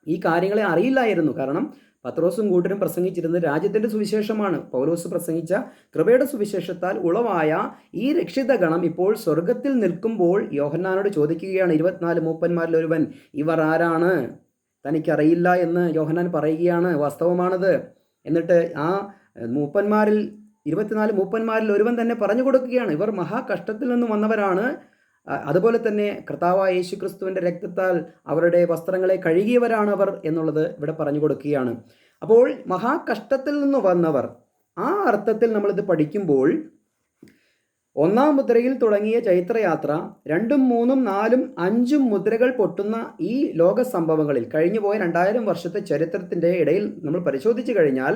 ഈ കാര്യങ്ങളെ അറിയില്ലായിരുന്നു. കാരണം പത്രോസും കൂട്ടരും പ്രസംഗിച്ചിരുന്നത് രാജ്യത്തിൻ്റെ സുവിശേഷമാണ്. പൗലോസ് പ്രസംഗിച്ച കൃപയുടെ സുവിശേഷത്താൽ ഉളവായ ഈ രക്ഷിത ഗണം ഇപ്പോൾ സ്വർഗത്തിൽ നിൽക്കുമ്പോൾ യോഹന്നാനോട് ചോദിക്കുകയാണ്, 24 മൂപ്പന്മാരിൽ ഒരുവൻ, ഇവർ ആരാണ്? തനിക്കറിയില്ല എന്ന് യോഹന്നാൻ പറയുകയാണ്. വാസ്തവമാണത്. എന്നിട്ട് ആ 24 മൂപ്പന്മാരിൽ ഒരുവൻ തന്നെ പറഞ്ഞു കൊടുക്കുകയാണ്, ഇവർ മഹാകഷ്ടത്തിൽ നിന്ന് വന്നവരാണ്. അതുപോലെ തന്നെ കർത്താവായ യേശു ക്രിസ്തുവിൻ്റെ രക്തത്താൽ അവരുടെ വസ്ത്രങ്ങളെ കഴുകിയവരാണ് അവർ എന്നുള്ളത് ഇവിടെ പറഞ്ഞു കൊടുക്കുകയാണ്. അപ്പോൾ മഹാകഷ്ടത്തിൽ നിന്ന് വന്നവർ, ആ അർത്ഥത്തിൽ നമ്മളിത് പഠിക്കുമ്പോൾ 1-ാം മുദ്രയിൽ തുടങ്ങിയ ചൈത്രയാത്ര 2ഉം 3ഉം 4ഉം 5ഉം മുദ്രകൾ പൊട്ടുന്ന ഈ ലോക സംഭവങ്ങളിൽ കഴിഞ്ഞുപോയ 2000 വർഷത്തെ ചരിത്രത്തിൻ്റെ ഇടയിൽ നമ്മൾ പരിശോധിച്ചു കഴിഞ്ഞാൽ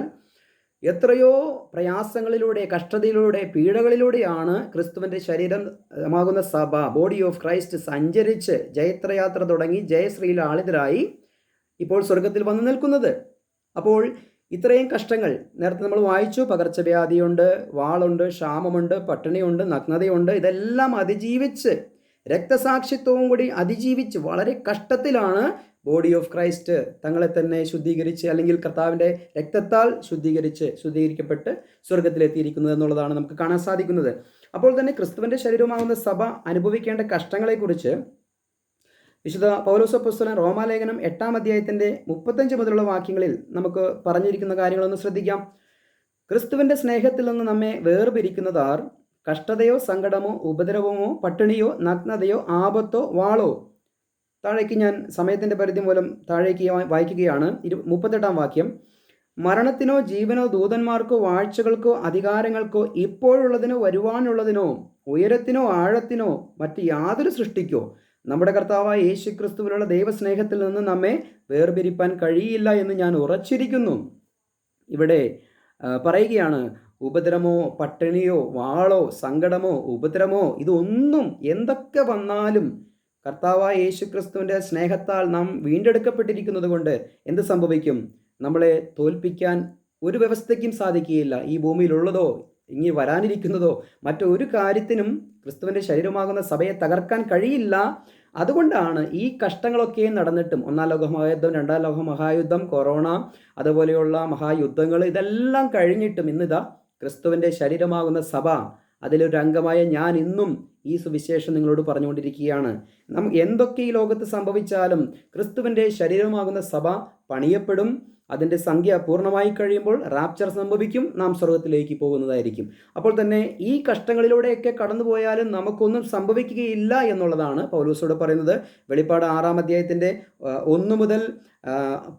എത്രയോ പ്രയാസങ്ങളിലൂടെ, കഷ്ടതയിലൂടെ, പീഡകളിലൂടെയാണ് ക്രിസ്തുവിൻ്റെ ശരീരമാകുന്ന സഭ, ബോഡി ഓഫ് ക്രൈസ്റ്റ് സഞ്ചരിച്ച് ജയത്രയാത്ര തുടങ്ങി ജയശ്രീലാളിതരായി ഇപ്പോൾ സ്വർഗത്തിൽ വന്നു നിൽക്കുന്നത്. അപ്പോൾ ഇത്രയും കഷ്ടങ്ങൾ നേരത്തെ നമ്മൾ വായിച്ചു. പകർച്ചവ്യാധിയുണ്ട്, വാളുണ്ട്, ക്ഷാമമുണ്ട്, പട്ടിണിയുണ്ട്, നഗ്നതയുണ്ട്. ഇതെല്ലാം അതിജീവിച്ച്, രക്തസാക്ഷിത്വവും കൂടി അതിജീവിച്ച് വളരെ കഷ്ടത്തിലാണ് ബോഡി ഓഫ് ക്രൈസ്റ്റ് തങ്ങളെ തന്നെ ശുദ്ധീകരിച്ച്, അല്ലെങ്കിൽ കർത്താവിൻ്റെ രക്തത്താൽ ശുദ്ധീകരിക്കപ്പെട്ട് സ്വർഗത്തിലെത്തിയിരിക്കുന്നത് എന്നുള്ളതാണ് നമുക്ക് കാണാൻ സാധിക്കുന്നത്. അപ്പോൾ തന്നെ ക്രിസ്തുവിൻ്റെ ശരീരമാകുന്ന സഭ അനുഭവിക്കേണ്ട കഷ്ടങ്ങളെക്കുറിച്ച് വിശുദ്ധ പൗലോസ് അപ്പോസ്തലൻ റോമാലേഖനം 8-ാം അധ്യായത്തിൻ്റെ 35 മുതലുള്ള വാക്യങ്ങളിൽ നമുക്ക് പറഞ്ഞിരിക്കുന്ന കാര്യങ്ങളൊന്ന് ശ്രദ്ധിക്കാം. ക്രിസ്തുവിൻ്റെ സ്നേഹത്തിൽ നിന്ന് നമ്മെ വേർപിരിക്കുന്നതാർ? കഷ്ടതയോ, സങ്കടമോ, ഉപദ്രവമോ, പട്ടിണിയോ, നഗ്നതയോ, ആപത്തോ, വാളോ? താഴേക്ക് ഞാൻ സമയത്തിൻ്റെ പരിധി മൂലം താഴേക്ക് വായിക്കുകയാണ്. 38-ാം വാക്യം, മരണത്തിനോ ജീവനോ ദൂതന്മാർക്കോ വാഴ്ചകൾക്കോ അധികാരങ്ങൾക്കോ ഇപ്പോഴുള്ളതിനോ വരുവാനുള്ളതിനോ ഉയരത്തിനോ ആഴത്തിനോ മറ്റ് യാതൊരു സൃഷ്ടിക്കോ നമ്മുടെ കർത്താവായ യേശു ക്രിസ്തുവിനുള്ള ദൈവസ്നേഹത്തിൽ നിന്ന് നമ്മെ വേർപിരിപ്പാൻ കഴിയില്ല എന്ന് ഞാൻ ഉറച്ചിരിക്കുന്നു. ഇവിടെ പറയുകയാണ്, ഉപദ്രവമോ, പട്ടിണിയോ, വാളോ, സങ്കടമോ, ഉപദ്രവമോ, ഇതൊന്നും എന്തൊക്കെ വന്നാലും കർത്താവായ യേശു ക്രിസ്തുവിൻ്റെ സ്നേഹത്താൽ നാം വീണ്ടെടുക്കപ്പെട്ടിരിക്കുന്നത് കൊണ്ട് എന്ത് സംഭവിക്കും? നമ്മളെ തോൽപ്പിക്കാൻ ഒരു വ്യവസ്ഥയ്ക്കും സാധിക്കുകയില്ല. ഈ ഭൂമിയിലുള്ളതോ ഇനി വരാനിരിക്കുന്നതോ മറ്റൊരു കാര്യത്തിനും ക്രിസ്തുവിൻ്റെ ശരീരമാകുന്ന സഭയെ തകർക്കാൻ കഴിയില്ല. അതുകൊണ്ടാണ് ഈ കഷ്ടങ്ങളൊക്കെ നടന്നിട്ടും, 1-ാം ലോകമഹായുദ്ധം, 2-ാം ലോകമഹായുദ്ധം, കൊറോണ, അതുപോലെയുള്ള മഹായുദ്ധങ്ങൾ, ഇതെല്ലാം കഴിഞ്ഞിട്ടും ഇന്നിതാ ക്രിസ്തുവിൻ്റെ ശരീരമാകുന്ന സഭ, അതിലൊരു അംഗമായ ഞാൻ ഇന്നും ഈ സുവിശേഷം നിങ്ങളോട് പറഞ്ഞുകൊണ്ടിരിക്കുകയാണ്. എന്തൊക്കെ ഈ ലോകത്ത് സംഭവിച്ചാലും ക്രിസ്തുവിൻ്റെ ശരീരമാകുന്ന സഭ പണിയപ്പെടും. അതിൻ്റെ സംഖ്യ പൂർണ്ണമായി കഴിയുമ്പോൾ റാപ്ചർ സംഭവിക്കും, നാം സ്വർഗത്തിലേക്ക് പോകുന്നതായിരിക്കും. അപ്പോൾ തന്നെ ഈ കഷ്ടങ്ങളിലൂടെയൊക്കെ കടന്നുപോയാലും നമുക്കൊന്നും സംഭവിക്കുകയില്ല എന്നുള്ളതാണ് പൗലോസോട് പറയുന്നത്. വെളിപ്പാട് 6-ാം അധ്യായത്തിൻ്റെ 1 മുതൽ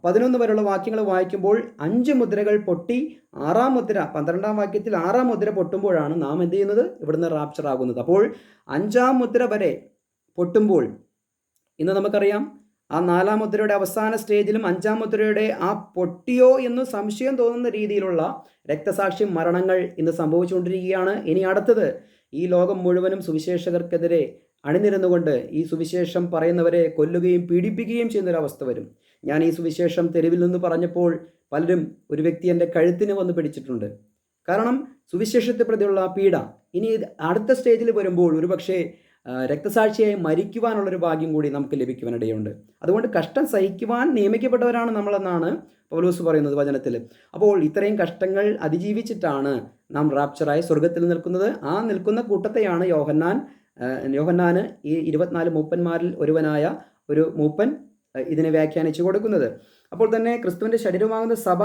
11 വരെയുള്ള വാക്യങ്ങൾ വായിക്കുമ്പോൾ 5 മുദ്രകൾ പൊട്ടി 6-ാം മുദ്ര 12-ാം വാക്യത്തിൽ 6-ാം മുദ്ര പൊട്ടുമ്പോഴാണ് നാം എന്ത് ചെയ്യുന്നത്? ഇവിടുന്ന് റാപ്ചർ ആകുന്നത്. അപ്പോൾ 5-ാം മുദ്ര വരെ പൊട്ടുമ്പോൾ ഇന്ന് നമുക്കറിയാം, ആ 4-ാം മുദ്രയുടെ അവസാന സ്റ്റേജിലും 5-ാം മുദ്രയുടെ ആ പൊട്ടിയോ എന്ന് സംശയം തോന്നുന്ന രീതിയിലുള്ള രക്തസാക്ഷി മരണങ്ങൾ ഇന്ന് സംഭവിച്ചുകൊണ്ടിരിക്കുകയാണ്. ഇനി അടുത്തത്, ഈ ലോകം മുഴുവനും സുവിശേഷകർക്കെതിരെ അണിനിരന്നുകൊണ്ട് ഈ സുവിശേഷം പറയുന്നവരെ കൊല്ലുകയും പീഡിപ്പിക്കുകയും ചെയ്യുന്നൊരവസ്ഥ വരും. ഞാൻ ഈ സുവിശേഷം തെരുവിൽ നിന്ന് പറഞ്ഞപ്പോൾ പലരും, ഒരു വ്യക്തി എൻ്റെ കഴുത്തിന് വന്ന് പിടിച്ചിട്ടുണ്ട്. കാരണം സുവിശേഷത്തെ പ്രതിയുള്ള പീഡ. ഇനി അടുത്ത സ്റ്റേജിൽ വരുമ്പോൾ ഒരുപക്ഷെ രക്തസാക്ഷിയായി മരിക്കുവാനുള്ളൊരു ഭാഗ്യം കൂടി നമുക്ക് ലഭിക്കുവാനിടയുണ്ട്. അതുകൊണ്ട് കഷ്ടം സഹിക്കുവാൻ നിയമിക്കപ്പെട്ടവരാണ് നമ്മളെന്നാണ് പൗലോസ് പറയുന്നത് വചനത്തിൽ. അപ്പോൾ ഇത്രയും കഷ്ടങ്ങൾ അതിജീവിച്ചിട്ടാണ് നാം റാപ്ചറായി സ്വർഗത്തിൽ നിൽക്കുന്നത്. ആ നിൽക്കുന്ന കൂട്ടത്തെയാണ് യോഹന്നാന് ഈ 24 മൂപ്പന്മാരിൽ ഒരുവനായ ഒരു മൂപ്പൻ ഇതിനെ വ്യാഖ്യാനിച്ചു കൊടുക്കുന്നത്. അപ്പോൾ തന്നെ ക്രിസ്തുവിൻ്റെ ശരീരമാകുന്ന സഭ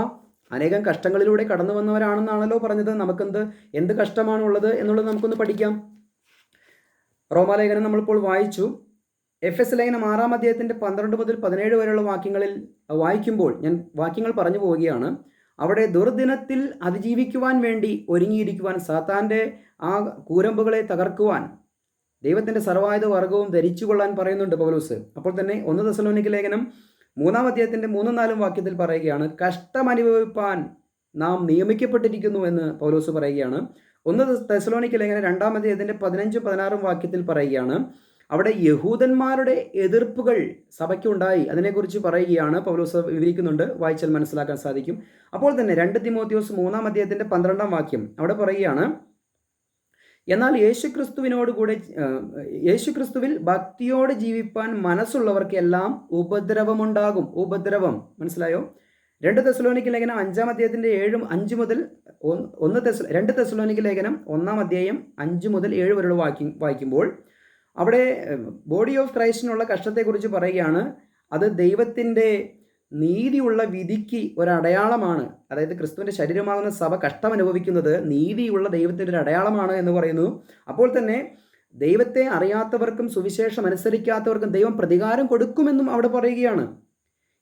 അനേകം കഷ്ടങ്ങളിലൂടെ കടന്നു വന്നവരാണെന്നാണല്ലോ പറഞ്ഞത്. എന്ത് കഷ്ടമാണുള്ളത് എന്നുള്ളത് നമുക്കൊന്ന് പഠിക്കാം. റോമാലേഖനം നമ്മളിപ്പോൾ വായിച്ചു. എഫ് എസ് ലേഖനം 6-ാം അധ്യായത്തിൻ്റെ 12 മുതൽ 17 വരെയുള്ള വാക്യങ്ങളിൽ വായിക്കുമ്പോൾ ഞാൻ വാക്യങ്ങൾ പറഞ്ഞു പോവുകയാണ്. അവിടെ ദുർദിനത്തിൽ അതിജീവിക്കുവാൻ വേണ്ടി ഒരുങ്ങിയിരിക്കുവാൻ, സാത്താൻ്റെ ആ കൂരമ്പുകളെ തകർക്കുവാൻ ദൈവത്തിൻ്റെ സർവായുധ വർഗവും ധരിച്ചു കൊള്ളാൻ പറയുന്നുണ്ട് പൗലോസ്. അപ്പോൾ തന്നെ 1 തെസ്സലോനിക്ക ലേഖനം 3-ാം അധ്യായത്തിൻ്റെ 3-4 വാക്യത്തിൽ പറയുകയാണ്, കഷ്ടം അനുഭവിപ്പാൻ നാം നിയമിക്കപ്പെട്ടിരിക്കുന്നു എന്ന് പൗലോസ് പറയുകയാണ്. 1 തെസ്സലോനിക്ക ലേഖനം 2-ാം അധ്യായത്തിൻ്റെ 15-16 വാക്യത്തിൽ പറയുകയാണ്, അവിടെ യഹൂദന്മാരുടെ എതിർപ്പുകൾ സഭയ്ക്കുണ്ടായി. അതിനെക്കുറിച്ച് പറയുകയാണ്, പൗലോസ് വിവരിക്കുന്നുണ്ട്, വായിച്ചാൽ മനസ്സിലാക്കാൻ സാധിക്കും. അപ്പോൾ തന്നെ 2 തിമോത്തിയോസ് 3-ാം അധ്യായത്തിൻ്റെ 12-ാം വാക്യം അവിടെ പറയുകയാണ്, എന്നാൽ യേശുക്രിസ്തുവിൽ ഭക്തിയോടെ ജീവിപ്പാൻ മനസ്സുള്ളവർക്ക് എല്ലാം ഉപദ്രവമുണ്ടാകും. ഉപദ്രവം മനസ്സിലായോ? 2 തെസ്സലോനിക്ക ലേഖനം 5-ാം അധ്യായത്തിൻ്റെ 5 മുതൽ 2 തെസ്സലോനിക്ക ലേഖനം 1-ാം അധ്യായം 5 മുതൽ 7 വരെയുള്ള വായിക്കുമ്പോൾ അവിടെ ബോഡി ഓഫ് ക്രൈസ്റ്റിനുള്ള കഷ്ടത്തെക്കുറിച്ച് പറയുകയാണ്. അത് ദൈവത്തിൻ്റെ നീതിയുള്ള വിധിക്ക് ഒരടയാളമാണ്. അതായത് ക്രിസ്തുവിൻ്റെ ശരീരമാകുന്ന സഭ കഷ്ടം അനുഭവിക്കുന്നത് നീതിയുള്ള ദൈവത്തിൻ്റെ ഒരു അടയാളമാണ് എന്ന് പറയുന്നു. അപ്പോൾ തന്നെ ദൈവത്തെ അറിയാത്തവർക്കും സുവിശേഷം അനുസരിക്കാത്തവർക്കും ദൈവം പ്രതികാരം കൊടുക്കുമെന്നും അവിടെ പറയുകയാണ്.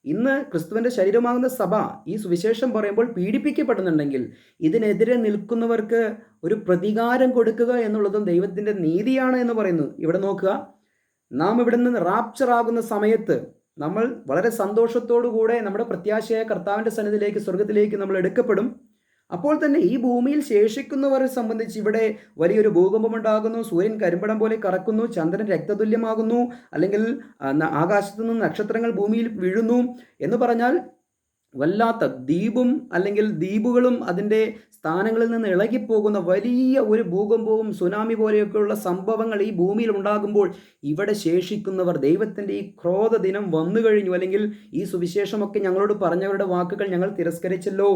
ഇന്ന് ക്രിസ്തുവിൻ്റെ ശരീരമാകുന്ന സഭ ഈ സുവിശേഷം പറയുമ്പോൾ പീഡിപ്പിക്കപ്പെടുന്നുണ്ടെങ്കിൽ ഇതിനെതിരെ നിൽക്കുന്നവർക്ക് ഒരു പ്രതികാരം കൊടുക്കുക എന്നുള്ളതും ദൈവത്തിൻ്റെ നീതിയാണ് എന്ന് പറയുന്നു. ഇവിടെ നോക്കുക, നാം ഇവിടെ നിന്ന് റാപ്ചർ ആകുന്ന സമയത്ത് നമ്മൾ വളരെ സന്തോഷത്തോടുകൂടെ നമ്മുടെ പ്രത്യാശയായ കർത്താവിൻ്റെ സന്നിധിയിലേക്ക്, സ്വർഗത്തിലേക്ക് നമ്മൾ എടുക്കപ്പെടും. അപ്പോൾ തന്നെ ഈ ഭൂമിയിൽ ശേഷിക്കുന്നവരെ സംബന്ധിച്ച് ഇവിടെ വലിയൊരു ഭൂകമ്പമുണ്ടാകുന്നു, സൂര്യൻ കരിമ്പടം പോലെ കറക്കുന്നു, ചന്ദ്രൻ രക്തതുല്യമാകുന്നു, അല്ലെങ്കിൽ ആകാശത്തു നിന്ന് നക്ഷത്രങ്ങൾ ഭൂമിയിൽ വീഴുന്നു എന്ന് പറഞ്ഞാൽ വല്ലാത്ത അല്ലെങ്കിൽ ദ്വീപുകളും അതിൻ്റെ സ്ഥാനങ്ങളിൽ നിന്ന് ഇളകിപ്പോകുന്ന വലിയ ഒരു ഭൂകമ്പവും സുനാമി പോലെയൊക്കെയുള്ള സംഭവങ്ങൾ ഈ ഭൂമിയിൽ ഉണ്ടാകുമ്പോൾ ഇവിടെ ശേഷിക്കുന്നവർ ദൈവത്തിൻ്റെ ഈ ക്രോധ ദിനം വന്നു കഴിഞ്ഞു, അല്ലെങ്കിൽ ഈ സുവിശേഷമൊക്കെ ഞങ്ങളോട് പറഞ്ഞവരുടെ വാക്കുകൾ ഞങ്ങൾ തിരസ്കരിച്ചല്ലോ,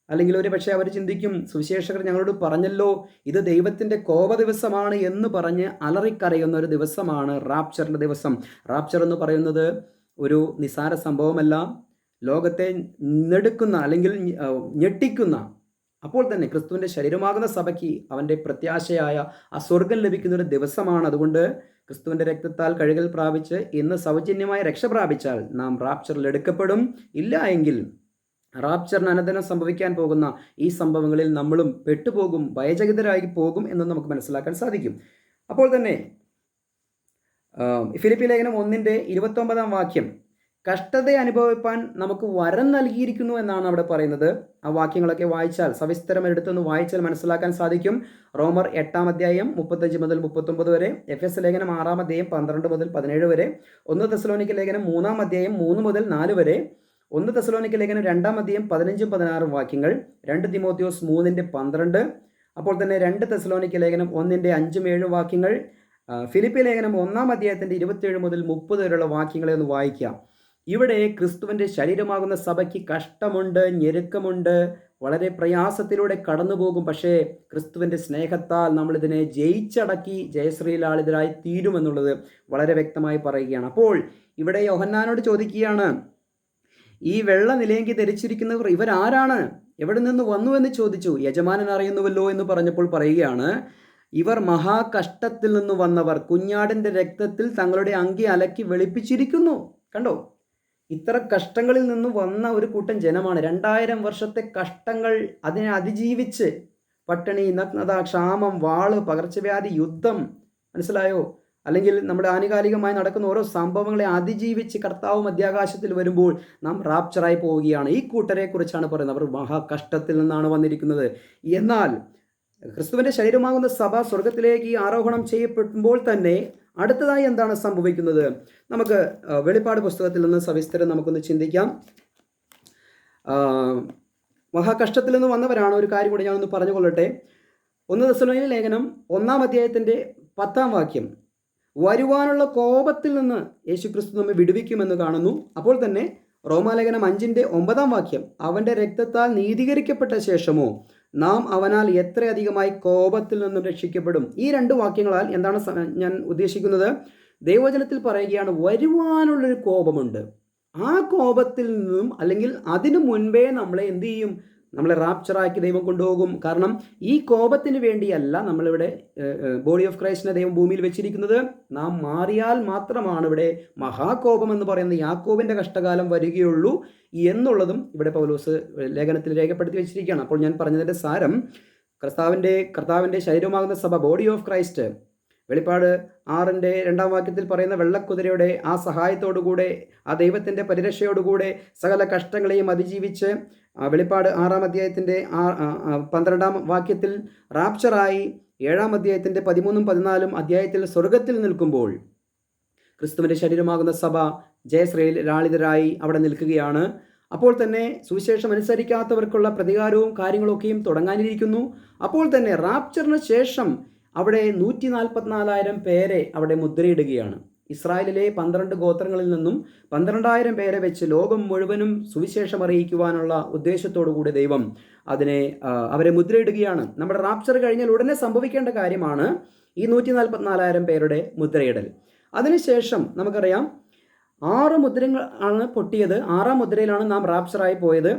അല്ലെങ്കിൽ ഒരു പക്ഷേ അവർ ചിന്തിക്കും, സുവിശേഷകർ ഞങ്ങളോട് പറഞ്ഞല്ലോ ഇത് ദൈവത്തിൻ്റെ കോപ ദിവസമാണ് എന്ന് പറഞ്ഞ് അലറിക്കരയുന്ന ഒരു ദിവസമാണ് റാപ്ചറിൻ്റെ ദിവസം. റാപ്ചർ എന്ന് പറയുന്നത് ഒരു നിസാര സംഭവമല്ല, ലോകത്തെ നെടുക്കുന്ന അല്ലെങ്കിൽ ഞെട്ടിക്കുന്ന, അപ്പോൾ തന്നെ ക്രിസ്തുവിൻ്റെ ശരീരമാകുന്ന സഭയ്ക്ക് അവൻ്റെ പ്രത്യാശയായ ആ സ്വർഗം ലഭിക്കുന്ന ഒരു ദിവസമാണ്. അതുകൊണ്ട് ക്രിസ്തുവിൻ്റെ രക്തത്താൽ കഴുകൽ പ്രാപിച്ച് ഇന്ന് സൗജന്യമായ രക്ഷ പ്രാപിച്ചാൽ നാം റാപ്ചറിൽ എടുക്കപ്പെടും. ഇല്ല എങ്കിൽ റാപ്ചറിന് അനന്തരം സംഭവിക്കാൻ പോകുന്ന ഈ സംഭവങ്ങളിൽ നമ്മളും പെട്ടുപോകും, ഭയചകിതരായി പോകും എന്ന് നമുക്ക് മനസ്സിലാക്കാൻ സാധിക്കും. അപ്പോൾ തന്നെ ഫിലിപ്പി ലേഖനം 1-29 വാക്യം, കഷ്ടത അനുഭവിപ്പാൻ നമുക്ക് വരം നൽകിയിരിക്കുന്നു എന്നാണ് അവിടെ പറയുന്നത്. ആ വാക്യങ്ങളൊക്കെ വായിച്ചാൽ, സവിസ്തരം എടുത്തൊന്ന് വായിച്ചാൽ മനസ്സിലാക്കാൻ സാധിക്കും. റോമർ 8-ാം അധ്യായം 35 മുതൽ 39 വരെ, എഫ് എസ് ലേഖനം 6-ാം അധ്യായം 12 മുതൽ 17 വരെ, 1 തെസ്സലോനിക്ക ലേഖനം 3-ാം അധ്യായം 3 മുതൽ 4 വരെ, 1 തെസ്സലോനിക്ക ലേഖനം 2-ാം അധ്യായം 15-16 വാക്യങ്ങൾ, 2 തിമോത്തിയോസ് 3-12, അപ്പോൾ തന്നെ 2 തെസ്സലോനിക്ക ലേഖനം 1-5-7 വാക്യങ്ങൾ, ഫിലിപ്പി ലേഖനം 1-ാം അധ്യായത്തിൻ്റെ 27 മുതൽ 30 വരെയുള്ള വാക്യങ്ങളെ ഒന്ന് വായിക്കാം. ഇവിടെ ക്രിസ്തുവിൻ്റെ ശരീരമാകുന്ന സഭയ്ക്ക് കഷ്ടമുണ്ട്, ഞെരുക്കമുണ്ട്, വളരെ പ്രയാസത്തിലൂടെ കടന്നു പോകും. പക്ഷേ ക്രിസ്തുവിൻ്റെ സ്നേഹത്താൽ നമ്മളിതിനെ ജയിച്ചടക്കി ജയശ്രീലാളിതരായി തീരുമെന്നുള്ളത് വളരെ വ്യക്തമായി പറയുകയാണ്. അപ്പോൾ ഇവിടെ യോഹന്നാനോട് ചോദിക്കുകയാണ്, ഈ വെള്ള നിലയെങ്കിൽ ധരിച്ചിരിക്കുന്നവർ ഇവരാരാണ്, എവിടെ നിന്ന് വന്നു എന്ന് ചോദിച്ചു. യജമാനൻ അറിയുന്നുവല്ലോ എന്ന് പറഞ്ഞപ്പോൾ പറയുകയാണ്, ഇവർ മഹാകഷ്ടത്തിൽ നിന്ന് വന്നവർ, കുഞ്ഞാടിൻ്റെ രക്തത്തിൽ തങ്ങളുടെ അങ്കി അലക്കി വെളുപ്പിച്ചിരിക്കുന്നു. കണ്ടോ, ഇത്ര കഷ്ടങ്ങളിൽ നിന്ന് വന്ന ഒരു കൂട്ടം ജനമാണ്. 2000 വർഷത്തെ കഷ്ടങ്ങൾ അതിനെ അതിജീവിച്ച്, പട്ടിണി, നഗ്നത, ക്ഷാമം, വാള്, പകർച്ചവ്യാധി, യുദ്ധം, മനസ്സിലായോ, അല്ലെങ്കിൽ നമ്മുടെ ആനുകാലികമായി നടക്കുന്ന ഓരോ സംഭവങ്ങളെ അതിജീവിച്ച് കർത്താവ് മധ്യാകാശത്തിൽ വരുമ്പോൾ നാം റാപ്ചറായി പോവുകയാണ്. ഈ കൂട്ടരെ കുറിച്ചാണ് പറയുന്നത്. അവർ മഹാകഷ്ടത്തിൽ നിന്നാണ് വന്നിരിക്കുന്നത്. എന്നാൽ ക്രിസ്തുവിൻ്റെ ശരീരമാകുന്ന സഭ സ്വർഗത്തിലേക്ക് ആരോഹണം ചെയ്യപ്പെടുമ്പോൾ തന്നെ അടുത്തതായി എന്താണ് സംഭവിക്കുന്നത്? നമുക്ക് വെളിപ്പാട് പുസ്തകത്തിൽ നിന്ന് സവിസ്തരം നമുക്കൊന്ന് ചിന്തിക്കാം. മഹാകഷ്ടത്തിൽ നിന്ന് വന്നവരാണ്. ഒരു കാര്യം കൂടി ഞാനൊന്ന് പറഞ്ഞുകൊള്ളട്ടെ. 1 തെസ്സലോനിക്ക ലേഖനം 1-ാം അധ്യായത്തിൻ്റെ 10-ാം വാക്യം, വരുവാനുള്ള കോപത്തിൽ നിന്ന് യേശുക്രിസ്തു നമ്മെ വിടുവിക്കുമെന്ന് കാണുന്നു. അപ്പോൾ തന്നെ റോമാലേഖനം 5-9 വാക്യം, അവൻ്റെ രക്തത്താൽ നീതീകരിക്കപ്പെട്ട ശേഷമോ നാം അവനാൽ എത്രയധികമായി കോപത്തിൽ നിന്നും രക്ഷിക്കപ്പെടും. ഈ 2 വാക്യങ്ങളാൽ എന്താണ് ഞാൻ ഉദ്ദേശിക്കുന്നത്? ദൈവവചനത്തിൽ പറയുകയാണ്, വരുവാനുള്ളൊരു കോപമുണ്ട്. ആ കോപത്തിൽ നിന്നും, അല്ലെങ്കിൽ അതിനു മുൻപേ നമ്മളെ എന്ത് ചെയ്യും? നമ്മളെ റാപ്ചറാക്കി ദൈവം കൊണ്ടുപോകും. കാരണം ഈ കോപത്തിന് വേണ്ടിയല്ല നമ്മളിവിടെ ബോഡി ഓഫ് ക്രൈസ്റ്റിനെ ദൈവം ഭൂമിയിൽ വെച്ചിരിക്കുന്നത്. നാം മാറിയാൽ മാത്രമാണ് ഇവിടെ മഹാകോപം എന്ന് പറയുന്ന യാക്കോബിൻ്റെ കഷ്ടകാലം വരികയുള്ളൂ എന്നുള്ളതും ഇവിടെ പൗലോസ് ലേഖനത്തിൽ രേഖപ്പെടുത്തി വെച്ചിരിക്കുകയാണ്. അപ്പോൾ ഞാൻ പറഞ്ഞതിൻ്റെ സാരം, കർത്താവിൻ്റെ ശരീരമാകുന്ന സഭ, ബോഡി ഓഫ് ക്രൈസ്റ്റ്, വെളിപ്പാട് 6:2 പറയുന്ന വെള്ളക്കുതിരയുടെ ആ സഹായത്തോടുകൂടെ, ആ ദൈവത്തിൻ്റെ പരിരക്ഷയോടുകൂടെ സകല കഷ്ടങ്ങളെയും അതിജീവിച്ച് വെളിപ്പാട് 6:12 റാപ്ചറായി 7 13-14 സ്വർഗത്തിൽ നിൽക്കുമ്പോൾ ക്രിസ്തുവിൻ്റെ ശരീരമാകുന്ന സഭ ജയശ്രീലാളിതരായി അവിടെ നിൽക്കുകയാണ്. അപ്പോൾ തന്നെ സുവിശേഷം അനുസരിക്കാത്തവർക്കുള്ള പ്രതികാരവും കാര്യങ്ങളൊക്കെയും തുടങ്ങാനിരിക്കുന്നു. അപ്പോൾ തന്നെ റാപ്ചറിന് ശേഷം അവിടെ 144,000 പേരെ അവിടെ മുദ്രയിടുകയാണ്. ഇസ്രായേലിലെ 12 ഗോത്രങ്ങളിൽ നിന്നും 12,000 പേരെ വെച്ച് ലോകം മുഴുവനും സുവിശേഷം അറിയിക്കുവാനുള്ള ഉദ്ദേശത്തോടു കൂടി ദൈവം അവരെ മുദ്രയിടുകയാണ്. നമ്മുടെ റാപ്ചർ കഴിഞ്ഞാൽ ഉടനെ സംഭവിക്കേണ്ട കാര്യമാണ് ഈ 144,000 പേരുടെ മുദ്രയിടൽ. അതിനുശേഷം നമുക്കറിയാം 6 മുദ്രകൾ ആണ് പൊട്ടിയത്. 6-ാം മുദ്രയിലാണ് നാം റാപ്ചറായി പോയത്.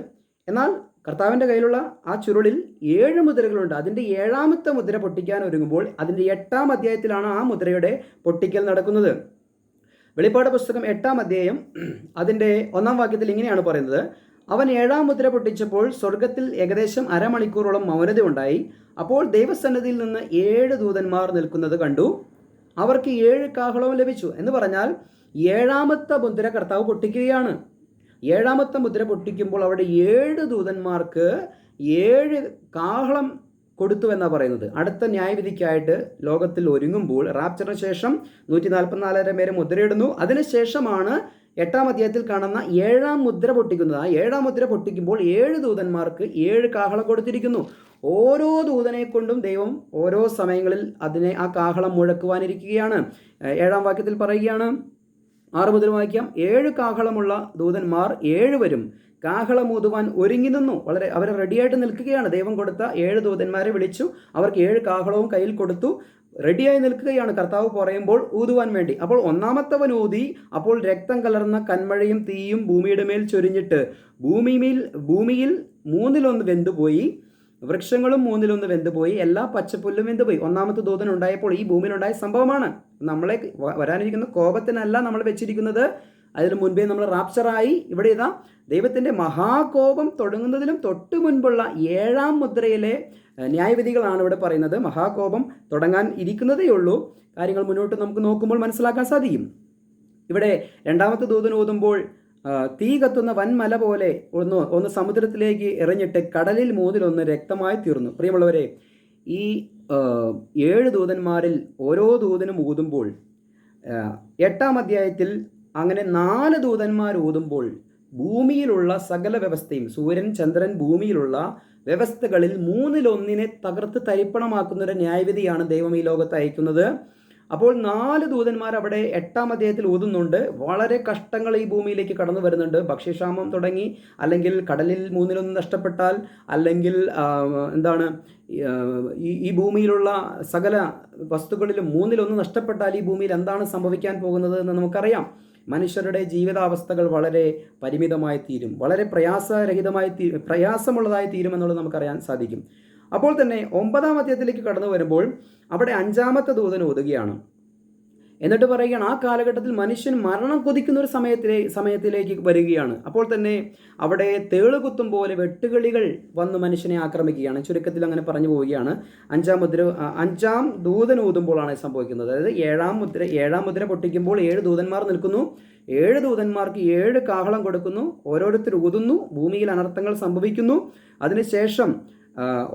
എന്നാൽ കർത്താവിൻ്റെ കയ്യിലുള്ള ആ ചുരുളിൽ 7 മുദ്രകളുണ്ട്. അതിൻ്റെ 7ാമത്തെ മുദ്ര പൊട്ടിക്കാൻ ഒരുങ്ങുമ്പോൾ അതിൻ്റെ 8-ാം അധ്യായത്തിലാണ് ആ മുദ്രയുടെ പൊട്ടിക്കൽ നടക്കുന്നത്. വെളിപ്പാട് പുസ്തകം 8-ാം അധ്യായം അതിൻ്റെ 1-ാം വാക്യത്തിൽ ഇങ്ങനെയാണ് പറയുന്നത്: അവൻ 7-ാം മുദ്ര പൊട്ടിച്ചപ്പോൾ സ്വർഗത്തിൽ ഏകദേശം അരമണിക്കൂറോളം മൗനത ഉണ്ടായി. അപ്പോൾ ദൈവസന്നിധിയിൽ നിന്ന് 7 ദൂതന്മാർ നിൽക്കുന്നത് കണ്ടു. അവർക്ക് 7 കാഹളവും ലഭിച്ചു. എന്ന് പറഞ്ഞാൽ 7ാമത്തെ മുദ്ര കർത്താവ് പൊട്ടിക്കുകയാണ്. 7ാമത്തെ മുദ്ര പൊട്ടിക്കുമ്പോൾ അവിടെ 7 ദൂതന്മാർക്ക് 7 കാഹളം കൊടുത്തു എന്നാണ് പറയുന്നത്. അടുത്ത ന്യായവിധിക്കായിട്ട് ലോകത്തിൽ ഒരുങ്ങുമ്പോൾ റാപ്ചറിന് ശേഷം 144,000 പേരെ മുദ്രയിടുന്നു. അതിനുശേഷമാണ് 8-ാം അധ്യായത്തിൽ കാണുന്ന 7ാം മുദ്ര പൊട്ടിക്കുന്നത്. ആ 7ാം മുദ്ര പൊട്ടിക്കുമ്പോൾ 7 ദൂതന്മാർക്ക് 7 കാഹളം കൊടുത്തിരിക്കുന്നു. ഓരോ ദൂതനെ കൊണ്ടും ദൈവം ഓരോ സമയങ്ങളിൽ ആ കാഹളം മുഴക്കുവാനിരിക്കുകയാണ്. 7-ാം വാക്യത്തിൽ പറയുകയാണ്, 6 മുതൽ വായിക്കാം: 7 കാഹളമുള്ള ദൂതന്മാർ 7 കാഹളമൂതുവാൻ ഒരുങ്ങി നിന്നു. അവരെ റെഡിയായിട്ട് നിൽക്കുകയാണ്. ദൈവം കൊടുത്ത 7 ദൂതന്മാരെ വിളിച്ചു. അവർക്ക് 7 കാഹളവും കയ്യിൽ കൊടുത്തു. റെഡിയായി നിൽക്കുകയാണ് കർത്താവ് പറയുമ്പോൾ ഊതുവാൻ വേണ്ടി. അപ്പോൾ 1-ാമത്തവൻ ഊതി. അപ്പോൾ രക്തം കലർന്ന കന്മഴയും തീയും ഭൂമിയുടെ മേൽ ചൊരിഞ്ഞിട്ട് ഭൂമിയിൽ 1/3 വെന്തുപോയി. വൃക്ഷങ്ങളും 1/3 വെന്തുപോയി. എല്ലാ പച്ചപ്പുല്ലും വെന്തുപോയി. 1-ാമത്തെ ദൂതൻ ഉണ്ടായപ്പോൾ ഈ ഭൂമിയിലുണ്ടായ സംഭവമാണ്. നമ്മളെ വരാനിരിക്കുന്ന കോപത്തിനല്ല നമ്മൾ വെച്ചിരിക്കുന്നത്. അതിന് മുൻപേ നമ്മൾ റാപ്ചറായി. ഇവിടെ ഇതാ ദൈവത്തിൻ്റെ മഹാകോപം തുടങ്ങുന്നതിലും തൊട്ട് മുൻപുള്ള 7-ാം മുദ്രയിലെ ന്യായവിധികളാണ് ഇവിടെ പറയുന്നത്. മഹാകോപം തുടങ്ങാൻ ഇരിക്കുന്നതേ ഉള്ളൂ. കാര്യങ്ങൾ മുന്നോട്ട് നമുക്ക് നോക്കുമ്പോൾ മനസ്സിലാക്കാൻ സാധിക്കും. ഇവിടെ 2-ാമത്തെ ദൂതൻ ഊതുമ്പോൾ തീ കത്തുന്ന വൻമല പോലെ ഒന്ന് സമുദ്രത്തിലേക്ക് എറിഞ്ഞിട്ട് കടലിൽ 1/3 രക്തമായി തീർന്നു. പ്രിയമുള്ളവരെ, ഈ 7 ദൂതന്മാരിൽ ഓരോ ദൂതനും ഊതുമ്പോൾ 8-ാം അധ്യായത്തിൽ അങ്ങനെ 4 ദൂതന്മാർ ഊതുമ്പോൾ ഭൂമിയിലുള്ള സകല വ്യവസ്ഥയും, സൂര്യൻ, ചന്ദ്രൻ, ഭൂമിയിലുള്ള വ്യവസ്ഥകളിൽ 1/3 തകർത്ത് തരിപ്പണമാക്കുന്നൊരു ന്യായവിധിയാണ് ദൈവം ഈ ലോകത്ത് അയക്കുന്നത്. അപ്പോൾ 4 ദൂതന്മാർ അവിടെ 8-ാം അധ്യായത്തിൽ ഊതുന്നുണ്ട്. വളരെ കഷ്ടങ്ങൾ ഈ ഭൂമിയിലേക്ക് കടന്നു വരുന്നുണ്ട്. ഭക്ഷ്യക്ഷാമം തുടങ്ങി, അല്ലെങ്കിൽ കടലിൽ 1/3 നഷ്ടപ്പെട്ടാൽ, അല്ലെങ്കിൽ ഈ ഭൂമിയിലുള്ള സകല വസ്തുക്കളിലും 1/3 നഷ്ടപ്പെട്ടാൽ ഈ ഭൂമിയിൽ എന്താണ് സംഭവിക്കാൻ പോകുന്നത് എന്ന് നമുക്കറിയാം. മനുഷ്യരുടെ ജീവിതാവസ്ഥകൾ വളരെ പരിമിതമായി തീരും, വളരെ പ്രയാസമുള്ളതായി തീരുമെന്നുള്ളത് നമുക്കറിയാൻ സാധിക്കും. അപ്പോൾ തന്നെ 9-ാം അധ്യായത്തിലേക്ക് കടന്നു വരുമ്പോൾ അവിടെ 5-ാമത്തെ ദൂതൻ ഊതുകയാണ്. എന്നിട്ട് പറയുകയാണ്, ആ കാലഘട്ടത്തിൽ മനുഷ്യൻ മരണം കൊതിക്കുന്ന ഒരു സമയത്തിലേക്ക് വരികയാണ്. അപ്പോൾ തന്നെ അവിടെ തേളുകുത്തും പോലെ വെട്ടുകിളികൾ വന്ന് മനുഷ്യനെ ആക്രമിക്കുകയാണ്. ചുരുക്കത്തിൽ അങ്ങനെ പറഞ്ഞു പോവുകയാണ്. 5-ാം ദൂതൻ ഊതുമ്പോഴാണ് സംഭവിക്കുന്നത്. അതായത് 7-ാം മുദ്ര പൊട്ടിക്കുമ്പോൾ 7 ദൂതന്മാർ നിൽക്കുന്നു. 7 ദൂതന്മാർക്ക് 7 കാഹളം കൊടുക്കുന്നു. ഓരോരുത്തർ ഊതുന്നു. ഭൂമിയിൽ അനർത്ഥങ്ങൾ സംഭവിക്കുന്നു. അതിനുശേഷം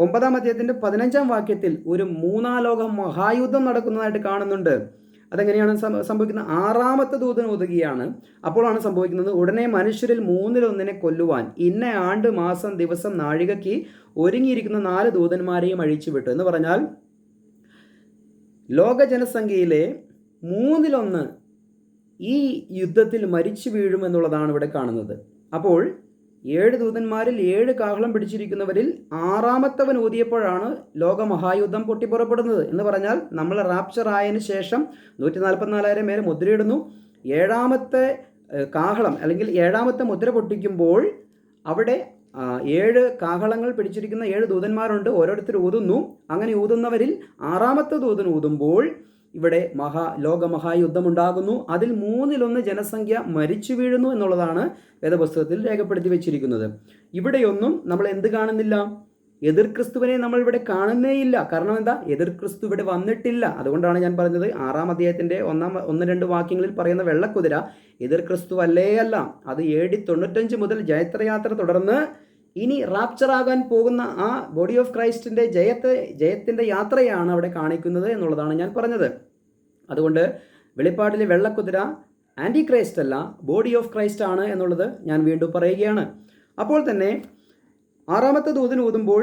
9-ാം അധ്യായത്തിൻ്റെ 15-ാം വാക്യത്തിൽ ഒരു 3-ാം ലോക മഹായുദ്ധം നടക്കുന്നതായിട്ട് കാണുന്നുണ്ട്. അതെങ്ങനെയാണ് സംഭവിക്കുന്നത്? 6-ാമത്തെ ദൂതൻ ഊതുകയാണ്. അപ്പോഴാണ് സംഭവിക്കുന്നത്, ഉടനെ മനുഷ്യരിൽ 1/3 കൊല്ലുവാൻ ഇന്ന ആണ്ട്, മാസം, ദിവസം, നാഴികയ്ക്ക് ഒരുങ്ങിയിരിക്കുന്ന 4 ദൂതന്മാരെയും അഴിച്ചുവിട്ടു. എന്ന് പറഞ്ഞാൽ ലോക ജനസംഖ്യയിലെ 1/3 ഈ യുദ്ധത്തിൽ മരിച്ചു വീഴുമെന്നുള്ളതാണ് ഇവിടെ കാണുന്നത്. അപ്പോൾ 7 ദൂതന്മാരിൽ 7 കാഹളം പിടിച്ചിരിക്കുന്നവരിൽ 6-ാമത്തവൻ ഊതിയപ്പോഴാണ് ലോകമഹായുദ്ധം പൊട്ടിപ്പുറപ്പെടുന്നത്. എന്ന് പറഞ്ഞാൽ നമ്മൾ റാപ്ചർ ആയതിനു ശേഷം 144,000 പേരെ മുദ്രയിടുന്നു. 7-ാമത്തെ കാഹളം അല്ലെങ്കിൽ 7-ാമത്തെ മുദ്ര പൊട്ടിക്കുമ്പോൾ അവിടെ 7 കാഹളങ്ങൾ പിടിച്ചിരിക്കുന്ന 7 ദൂതന്മാരുണ്ട്. ഓരോരുത്തർ ഊതുന്നു. അങ്ങനെ ഊതുന്നവരിൽ 6ാമത്തെ ദൂതൻ ഊതുമ്പോൾ ഇവിടെ ലോകമഹായുദ്ധമുണ്ടാകുന്നു. അതിൽ 1/3 ജനസംഖ്യ മരിച്ചു വീഴുന്നു എന്നുള്ളതാണ് വേദപുസ്തകത്തിൽ രേഖപ്പെടുത്തി വെച്ചിരിക്കുന്നത്. ഇവിടെയൊന്നും നമ്മൾ എന്ത് കാണുന്നില്ല? എതിർ ക്രിസ്തുവിനെ നമ്മൾ ഇവിടെ കാണുന്നേയില്ല. കാരണം എന്താ? എതിർ ക്രിസ്തു ഇവിടെ വന്നിട്ടില്ല. അതുകൊണ്ടാണ് ഞാൻ പറഞ്ഞത് 6-ാം അധ്യായത്തിൻ്റെ 1-2 വാക്യങ്ങളിൽ പറയുന്ന വെള്ളക്കുതിര എതിർ ക്രിസ്തു അല്ല. അത് AD 95 മുതൽ ജയത്രയാത്ര തുടർന്ന് ഇനി റാപ്ചറാകാൻ പോകുന്ന ആ ബോഡി ഓഫ് ക്രൈസ്റ്റിൻ്റെ ജയത്തിൻ്റെ യാത്രയാണ് അവിടെ കാണിക്കുന്നത് എന്നുള്ളതാണ് ഞാൻ പറഞ്ഞത്. അതുകൊണ്ട് വെളിപ്പാടിലെ വെള്ളക്കുതിര ആൻറ്റി ക്രൈസ്റ്റ് അല്ല, ബോഡി ഓഫ് ക്രൈസ്റ്റ് ആണ് എന്നുള്ളത് ഞാൻ വീണ്ടും പറയുകയാണ്. അപ്പോൾ തന്നെ 6ാമത്തെ ദൂതൻ ഊതുമ്പോൾ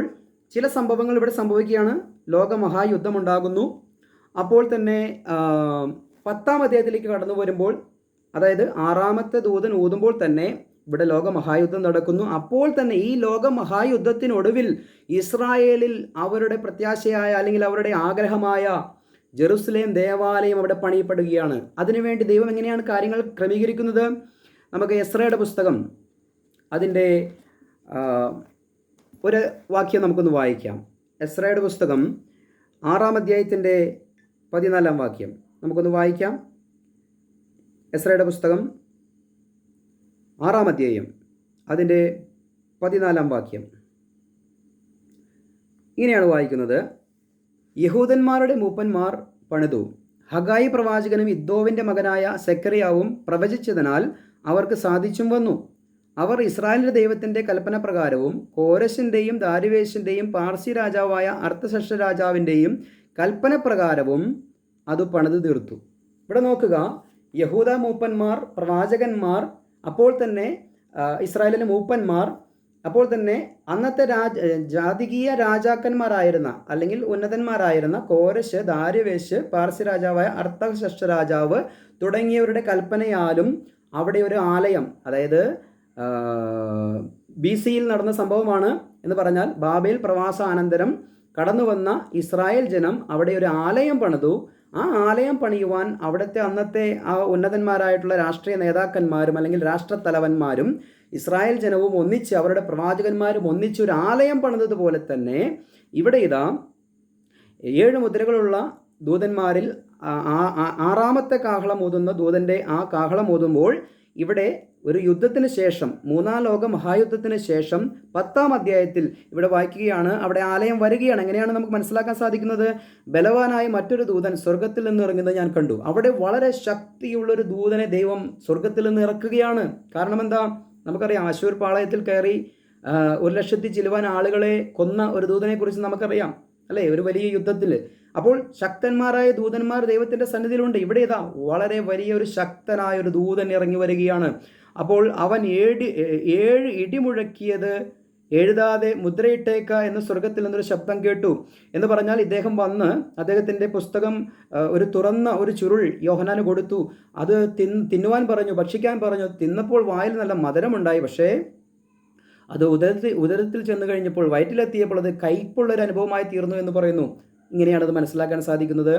ചില സംഭവങ്ങൾ ഇവിടെ സംഭവിക്കുകയാണ്. ലോകമഹായുദ്ധമുണ്ടാകുന്നു. അപ്പോൾ തന്നെ 10-ാം അധ്യായത്തിലേക്ക് കടന്നു വരുമ്പോൾ, അതായത് 6ാമത്തെ ദൂതൻ ഊതുമ്പോൾ തന്നെ ഇവിടെ ലോകമഹായുദ്ധം നടക്കുന്നു. അപ്പോൾ തന്നെ ഈ ലോകമഹായുദ്ധത്തിനൊടുവിൽ ഇസ്രായേലിൽ അവരുടെ പ്രത്യാശയായ അല്ലെങ്കിൽ അവരുടെ ആഗ്രഹമായ ജെറുസലേം ദേവാലയം അവിടെ പണിയപ്പെടുകയാണ്. അതിനുവേണ്ടി ദൈവം എങ്ങനെയാണ് കാര്യങ്ങൾ ക്രമീകരിക്കുന്നത്? നമുക്ക് എസ്രയുടെ പുസ്തകം അതിൻ്റെ ഒരു വാക്യം നമുക്കൊന്ന് വായിക്കാം. എസ്രയുടെ പുസ്തകം 6-ാം അധ്യായത്തിൻ്റെ 14-ാം വാക്യം നമുക്കൊന്ന് വായിക്കാം. എസ്രയുടെ പുസ്തകം 6-ാം അധ്യായം അതിൻ്റെ 14-ാം വാക്യം ഇങ്ങനെയാണ് വായിക്കുന്നത്. യഹൂദന്മാരുടെ മൂപ്പന്മാർ പണിതു. ഹഗായി പ്രവാചകനും ഇദ്ദോവിൻ്റെ മകനായ സെക്കറിയാവും പ്രവചിച്ചതിനാൽ അവർക്ക് സാധിച്ചും വന്നു. അവർ ഇസ്രായേലിൻ്റെ ദൈവത്തിൻ്റെ കൽപ്പന പ്രകാരവും കോരശിൻ്റെയും ദാരിവേശിൻ്റെയും പാർസി രാജാവായ അർത്ഥശസ്ത്ര രാജാവിൻ്റെയും കൽപ്പന പ്രകാരവും അത് പണിത് തീർത്തു. ഇവിടെ നോക്കുക, യഹൂദ മൂപ്പന്മാർ, പ്രവാചകന്മാർ, അപ്പോൾ തന്നെ ഇസ്രായേലിലെ മൂപ്പന്മാർ, അപ്പോൾ തന്നെ അന്നത്തെ ജാതികീയ രാജാക്കന്മാരായിരുന്ന അല്ലെങ്കിൽ ഉന്നതന്മാരായിരുന്ന കോരശ്, ദാരിവേശ്, പാർസി രാജാവായ അർത്ഥശസ്ത്ര രാജാവ് തുടങ്ങിയവരുടെ കൽപ്പനയാലും അവിടെ ഒരു ആലയം, അതായത് BC നടന്ന സംഭവമാണ് എന്ന് പറഞ്ഞാൽ ബാബേൽ പ്രവാസാനന്തരം കടന്നു വന്ന ഇസ്രായേൽ ജനം അവിടെ ഒരു ആലയം പണിതു. ആ ആലയം പണിയുവാൻ അവിടുത്തെ അന്നത്തെ ആ ഉന്നതന്മാരായിട്ടുള്ള രാഷ്ട്രീയ നേതാക്കന്മാരും അല്ലെങ്കിൽ രാഷ്ട്രത്തലവന്മാരും ഇസ്രായേൽ ജനവും ഒന്നിച്ച് അവരുടെ പ്രവാചകന്മാരും ഒന്നിച്ച് ഒരു ആലയം പണിതതുപോലെ തന്നെ ഇവിടെ ഇതാ 7 മുദ്രകളുള്ള ദൂതന്മാരിൽ 6ാമത്തെ കാഹളം ഊതുന്ന ദൂതൻ്റെ ആ കാഹളം ഊതുമ്പോൾ ഇവിടെ ഒരു യുദ്ധത്തിന് ശേഷം, 3-ാം ലോക മഹായുദ്ധത്തിന് ശേഷം 10-ാം അധ്യായത്തിൽ ഇവിടെ വായിക്കുകയാണ്, അവിടെ ആലയം വരികയാണ്. എങ്ങനെയാണ് നമുക്ക് മനസ്സിലാക്കാൻ സാധിക്കുന്നത്? ബലവാനായ മറ്റൊരു ദൂതൻ സ്വർഗത്തിൽ നിന്ന് ഇറങ്ങുന്നത് ഞാൻ കണ്ടു. അവിടെ വളരെ ശക്തിയുള്ളൊരു ദൂതനെ ദൈവം സ്വർഗത്തിൽ നിന്ന് ഇറക്കുകയാണ്. കാരണം എന്താ? നമുക്കറിയാം, അശൂർ പാളയത്തിൽ കയറി 1,00,000 ചിലുവാൻ ആളുകളെ കൊന്ന ഒരു ദൂതനെ കുറിച്ച് നമുക്കറിയാം അല്ലേ, ഒരു വലിയ യുദ്ധത്തിൽ. അപ്പോൾ ശക്തന്മാരായ ദൂതന്മാർ ദൈവത്തിൻ്റെ സന്നിധിയിലുണ്ട്. ഇവിടെ ഇതാ വളരെ വലിയൊരു ശക്തനായ ഒരു ദൂതൻ ഇറങ്ങി വരികയാണ്. അപ്പോൾ അവൻ 7 ഇടിമുഴക്കിയത് എഴുതാതെ മുദ്രയിട്ടേക്ക എന്ന് സ്വർഗത്തിൽ നിന്നൊരു ശബ്ദം കേട്ടു. എന്ന് പറഞ്ഞാൽ ഇദ്ദേഹം വന്ന് അദ്ദേഹത്തിൻ്റെ പുസ്തകം ഒരു തുറന്ന ഒരു ചുരുൾ യോഹന്നാന് കൊടുത്തു. അത് തിന്നുവാൻ പറഞ്ഞു, ഭക്ഷിക്കാൻ പറഞ്ഞു. തിന്നപ്പോൾ വായിൽ നല്ല മധുരമുണ്ടായി. പക്ഷേ അത് ഉദരത്തിൽ ചെന്ന് കഴിഞ്ഞപ്പോൾ, വയറ്റിലെത്തിയപ്പോൾ അത് കയ്പുള്ളൊരു അനുഭവമായി തീർന്നു എന്ന് പറയുന്നു. ഇങ്ങനെയാണത് മനസ്സിലാക്കാൻ സാധിക്കുന്നത്.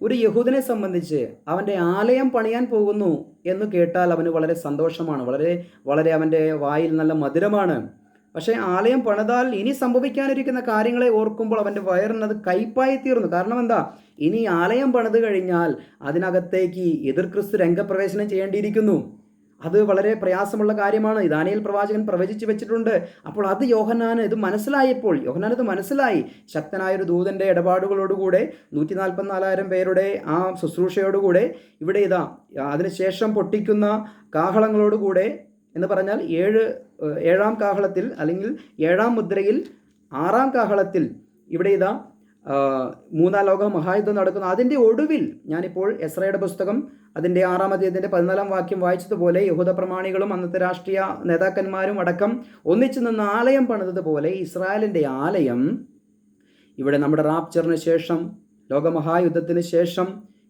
ഒരു യഹൂദനെ സംബന്ധിച്ച് അവൻ്റെ ആലയം പണിയാൻ പോകുന്നു എന്ന് കേട്ടാൽ അവന് വളരെ സന്തോഷമാണ്, വളരെ അവൻ്റെ വായിൽ നല്ല മധുരമാണ്. പക്ഷേ ആലയം പണിതാൽ ഇനി സംഭവിക്കാനിരിക്കുന്ന കാര്യങ്ങളെ ഓർക്കുമ്പോൾ അവൻ്റെ വയറിനത് കയ്പായി തീർന്നു. കാരണം എന്താ? ഇനി ആലയം പണിത് കഴിഞ്ഞാൽ അതിനകത്തേക്ക് എതിർ ക്രിസ്തു രംഗപ്രവേശനം ചെയ്യേണ്ടിയിരിക്കുന്നു. അത് വളരെ പ്രയാസമുള്ള കാര്യമാണ്. ദാനിയേൽ പ്രവാചകൻ പ്രവചിച്ചു വെച്ചിട്ടുണ്ട്. അപ്പോൾ അത് യോഹന്നാന് മനസ്സിലായി. ശക്തനായൊരു ദൂതൻ്റെ ഇടപാടുകളോടുകൂടെ 144,000 പേരുടെ ആ ശുശ്രൂഷയോടുകൂടെ ഇവിടെ ഇതാ അതിനുശേഷം പൊട്ടിക്കുന്ന കാഹളങ്ങളോടുകൂടെ എന്ന് പറഞ്ഞാൽ 7-ാം കാഹളത്തിൽ അല്ലെങ്കിൽ 7-ാം മുദ്രയിൽ 6-ാം കാഹളത്തിൽ ഇവിടെ ഇതാ 3-ാം ലോക മഹായുദ്ധം നടക്കുന്നു. അതിൻ്റെ ഒടുവിൽ ഞാനിപ്പോൾ എസ്രയുടെ പുസ്തകം അതിൻ്റെ 6-ാം അധ്യായത്തിൻ്റെ 14-ാം വാക്യം വായിച്ചതുപോലെ യഹൂദ പ്രമാണികളും അന്നത്തെ രാഷ്ട്രീയ നേതാക്കന്മാരും അടക്കം ഒന്നിച്ചു നിന്ന് ആലയം പണിതതുപോലെ ഇസ്രായേലിൻ്റെ ആലയം ഇവിടെ നമ്മുടെ റാപ്ചറിന് ശേഷം, ലോകമഹായുദ്ധത്തിന് ശേഷം